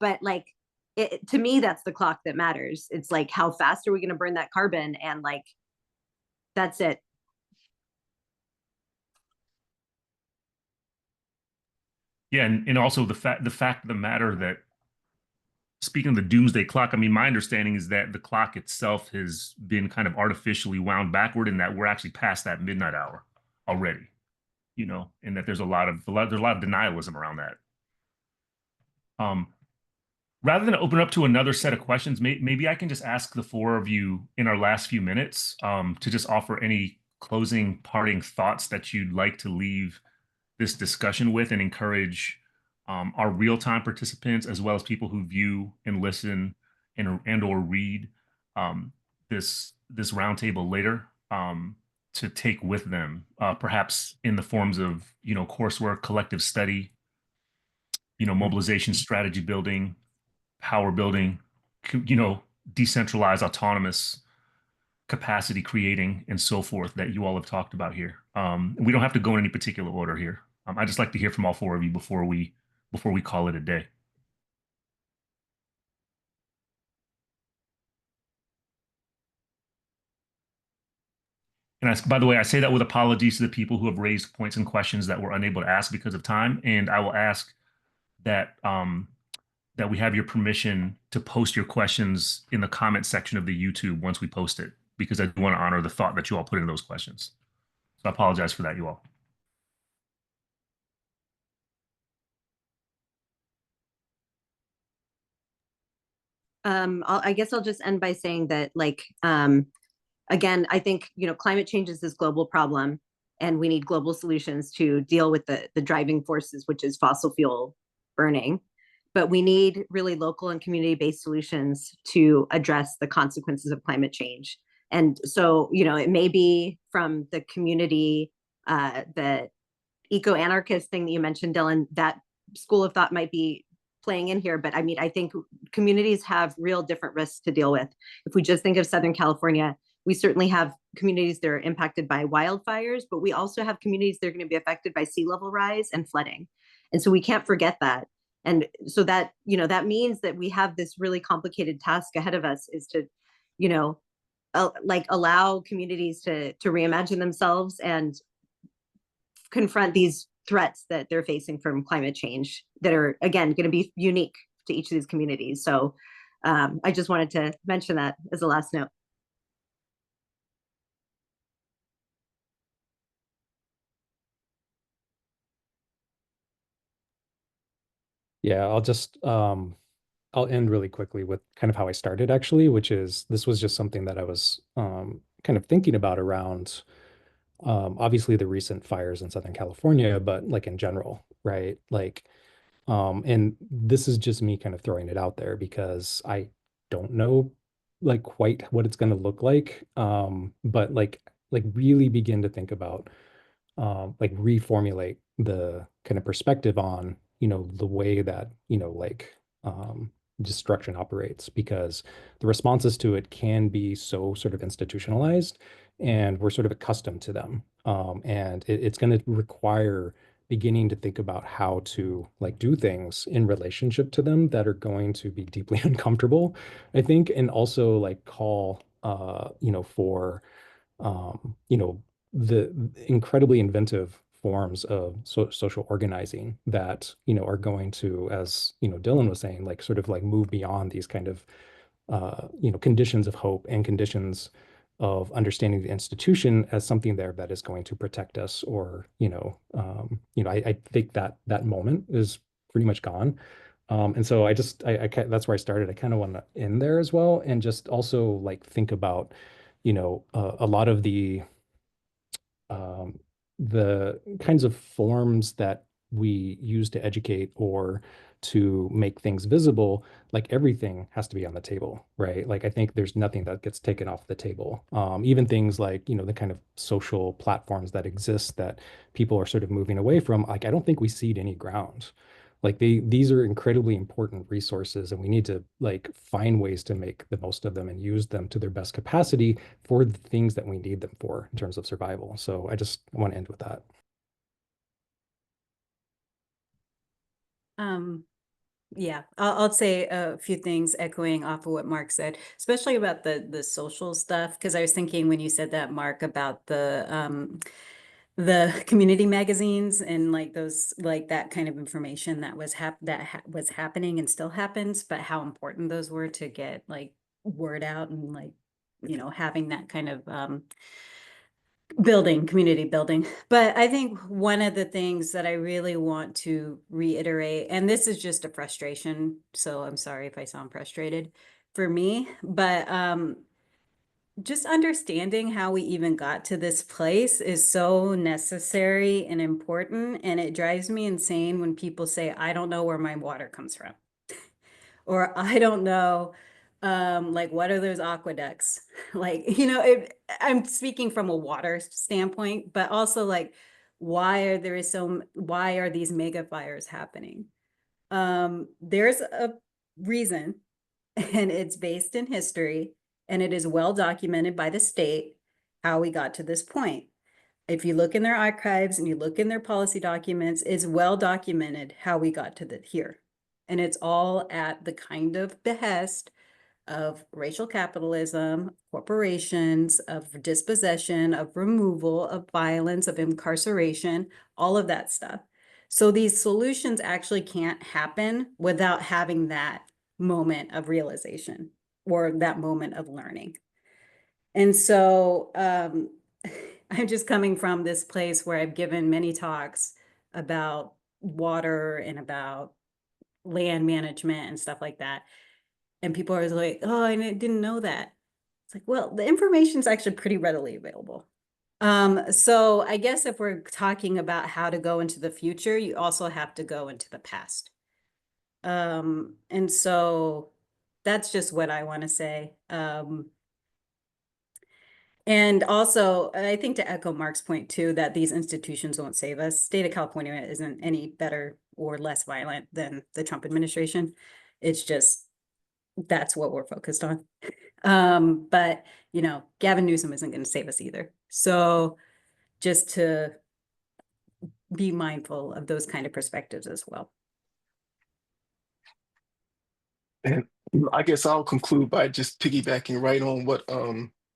But like to me, that's the clock that matters. It's like, how fast are we going to burn that carbon? And like, that's it. Yeah, and also the fact of the matter that, speaking of the doomsday clock, I mean, my understanding is that the clock itself has been kind of artificially wound backward, and that we're actually past that midnight hour already, and that there's a lot of denialism around that. Rather than open up to another set of questions, maybe I can just ask the four of you in our last few minutes to just offer any closing parting thoughts that you'd like to leave this discussion with, and encourage our real-time participants, as well as people who view and listen and or read this roundtable later, to take with them, perhaps in the forms of coursework, collective study, mobilization, strategy building, power building, decentralized, autonomous capacity creating, and so forth, that you all have talked about here. We don't have to go in any particular order here. I just like to hear from all four of you before we call it a day. And by the way, I say that with apologies to the people who have raised points and questions that we're unable to ask because of time. And I will ask that that we have your permission to post your questions in the comment section of the YouTube once we post it, because I do want to honor the thought that you all put in those questions. So I apologize for that, you all. I guess I'll just end by saying that, like, again, I think, climate change is this global problem, and we need global solutions to deal with the driving forces, which is fossil fuel burning. But we need really local and community-based solutions to address the consequences of climate change. And so, it may be from the community, the eco-anarchist thing that you mentioned, Dylan, that school of thought might be playing in here. But I mean, I think communities have real different risks to deal with. If we just think of Southern California, we certainly have communities that are impacted by wildfires, but we also have communities that are going to be affected by sea level rise and flooding. And so we can't forget that. And so that, that means that we have this really complicated task ahead of us, is to, like, allow communities to reimagine themselves and confront these threats that they're facing from climate change that are, again, going to be unique to each of these communities. So I just wanted to mention that as a last note. Yeah, I'll end really quickly with kind of how I started, actually, which is this was just something that I was kind of thinking about around obviously the recent fires in Southern California, but like in general, right? Like, and this is just me kind of throwing it out there because I don't know like quite what it's going to look like. But like really begin to think about like reformulate the kind of perspective on, the way that, like destruction operates, because the responses to it can be so sort of institutionalized and we're sort of accustomed to them. And it's going to require beginning to think about how to like do things in relationship to them that are going to be deeply uncomfortable, I think, and also like call, for the incredibly inventive forms of social organizing that, are going to, as, Dylan was saying, like sort of like move beyond these kind of, conditions of hope and conditions of understanding the institution as something there that is going to protect us, or, I think that that moment is pretty much gone. And so that's where I started. I kind of want to end there as well, and just also like think about, a lot of the kinds of forms that we use to educate or to make things visible, like everything has to be on the table, right? Like I think there's nothing that gets taken off the table. Even things like, the kind of social platforms that exist that people are sort of moving away from, like I don't think we cede any ground. Like these are incredibly important resources, and we need to like find ways to make the most of them and use them to their best capacity for the things that we need them for in terms of survival. So I just want to end with that. Yeah, I'll say a few things echoing off of what Mark said, especially about the social stuff, because I was thinking when you said that, Mark, about the community magazines and like those, like that kind of information that was was happening and still happens, but how important those were to get like word out and like, having that kind of community building. But I think one of the things that I really want to reiterate, and this is just a frustration, so I'm sorry if I sound frustrated for me, but just understanding how we even got to this place is so necessary and important. And it drives me insane when people say, I don't know where my water comes from. Or I don't know, like, what are those aqueducts? Like, I'm speaking from a water standpoint, but also like, why are these mega fires happening? There's a reason, and it's based in history, and it is well documented by the state how we got to this point. If you look in their archives and you look in their policy documents, it's well documented how we got to here. And it's all at the kind of behest of racial capitalism, corporations, of dispossession, of removal, of violence, of incarceration, all of that stuff. So these solutions actually can't happen without having that moment of realization or that moment of learning. And so I'm just coming from this place where I've given many talks about water and about land management and stuff like that. And people are like, oh, I didn't know that. It's like, well, the information is actually pretty readily available. So I guess if we're talking about how to go into the future, you also have to go into the past. And so that's just what I want to say. And also, I think to echo Mark's point too, that these institutions won't save us. State of California isn't any better or less violent than the Trump administration. It's just, that's what we're focused on. But, you know, Gavin Newsom isn't going to save us either. So just to be mindful of those kind of perspectives as well. And I guess I'll conclude by just piggybacking right on what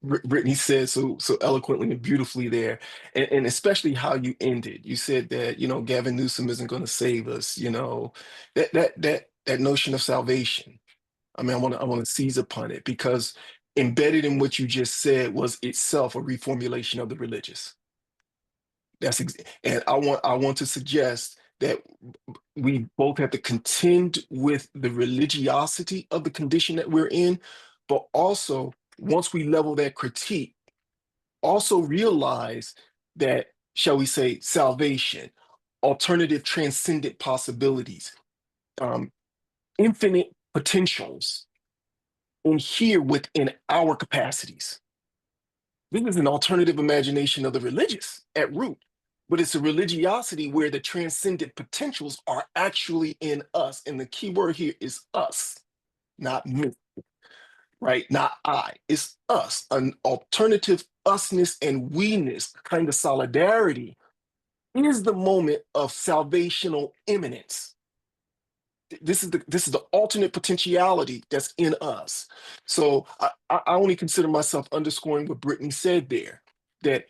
Brittany said so eloquently and beautifully there, and especially how you ended. You said that, you know, Gavin Newsom isn't going to save us. You know, that notion of salvation. I mean, I want to seize upon it, because embedded in what you just said was itself a reformulation of the religious. And I want to suggest that we both have to contend with the religiosity of the condition that we're in, but also, once we level that critique, also realize that, shall we say, salvation, alternative transcendent possibilities, infinite potentials in here within our capacities. This is an alternative imagination of the religious at root, but it's a religiosity where the transcendent potentials are actually in us. And the key word here is us, not me, right? Not I, it's us, an alternative usness and we-ness kind of solidarity is the moment of salvational imminence. This is the alternate potentiality that's in us. So I only consider myself underscoring what Brittany said there, that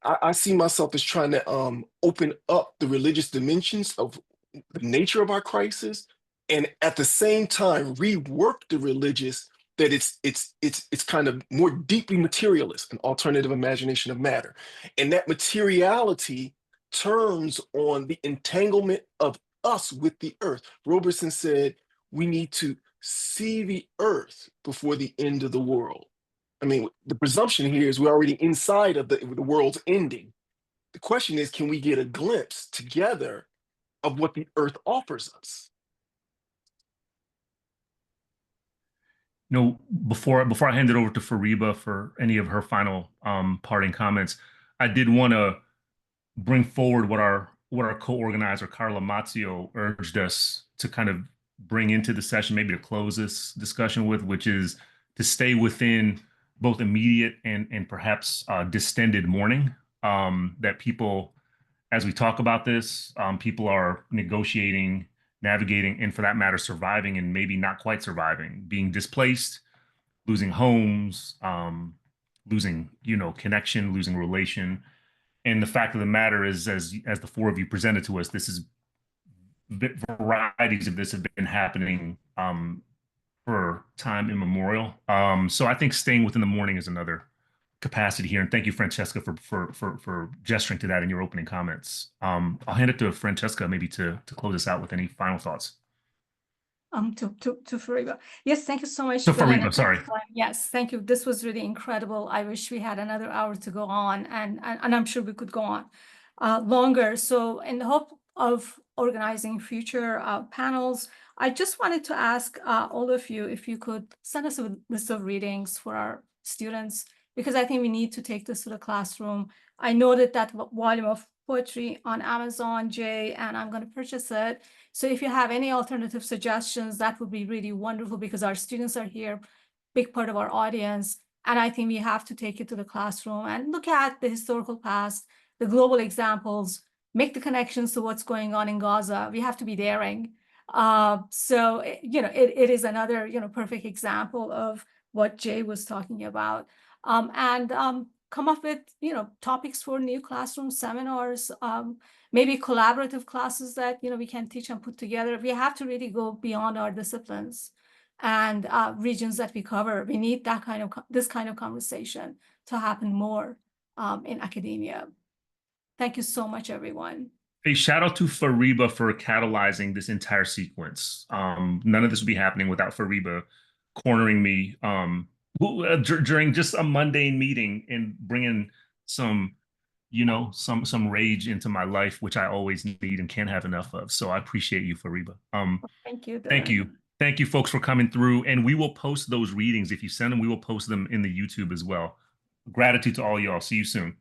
I see myself as trying to open up the religious dimensions of the nature of our crisis, and at the same time rework the religious, that it's kind of more deeply materialist, an alternative imagination of matter. And that materiality turns on the entanglement of us with the earth. Roberson said, we need to see the earth before the end of the world. I mean, the presumption here is we're already inside of the world's ending. The question is, can we get a glimpse together of what the earth offers us? You know, before I hand it over to Fariba for any of her final parting comments, I did want to bring forward what our co-organizer Carla Mazzio urged us to kind of bring into the session, maybe to close this discussion with, which is to stay within both immediate and perhaps distended mourning. That people, as we talk about this, people are negotiating, navigating, and for that matter, surviving and maybe not quite surviving, being displaced, losing homes, losing, connection, losing relation. And the fact of the matter is, as the four of you presented to us, this is varieties of this have been happening for time immemorial. So I think staying within the mourning is another capacity here. And thank you, Francesca, for gesturing to that in your opening comments. I'll hand it to Francesca maybe to close us out with any final thoughts. To Fariba. Yes, thank you so much. To Fariba, sorry. Yes, thank you. This was really incredible. I wish we had another hour to go on, and I'm sure we could go on longer. So in the hope of organizing future panels, I just wanted to ask all of you if you could send us a list of readings for our students, because I think we need to take this to the classroom. I noted that volume of poetry on Amazon, Jay, and I'm going to purchase it. So if you have any alternative suggestions, that would be really wonderful, because our students are here, big part of our audience. And I think we have to take it to the classroom and look at the historical past, the global examples, make the connections to what's going on in Gaza. We have to be daring. So, it is another, perfect example of what Jay was talking about. And come up with, topics for new classroom seminars, maybe collaborative classes that, we can teach and put together. We have to really go beyond our disciplines and regions that we cover. We need this kind of conversation to happen more in academia. Thank you so much, everyone. A shout out to Fariba for catalyzing this entire sequence. None of this would be happening without Fariba cornering me during just a mundane meeting and bringing some rage into my life, which I always need and can't have enough of. So I appreciate you, Fariba. Thank you. Thank you. Thank you, folks, for coming through. And we will post those readings. If you send them, we will post them in the YouTube as well. Gratitude to all y'all. See you soon.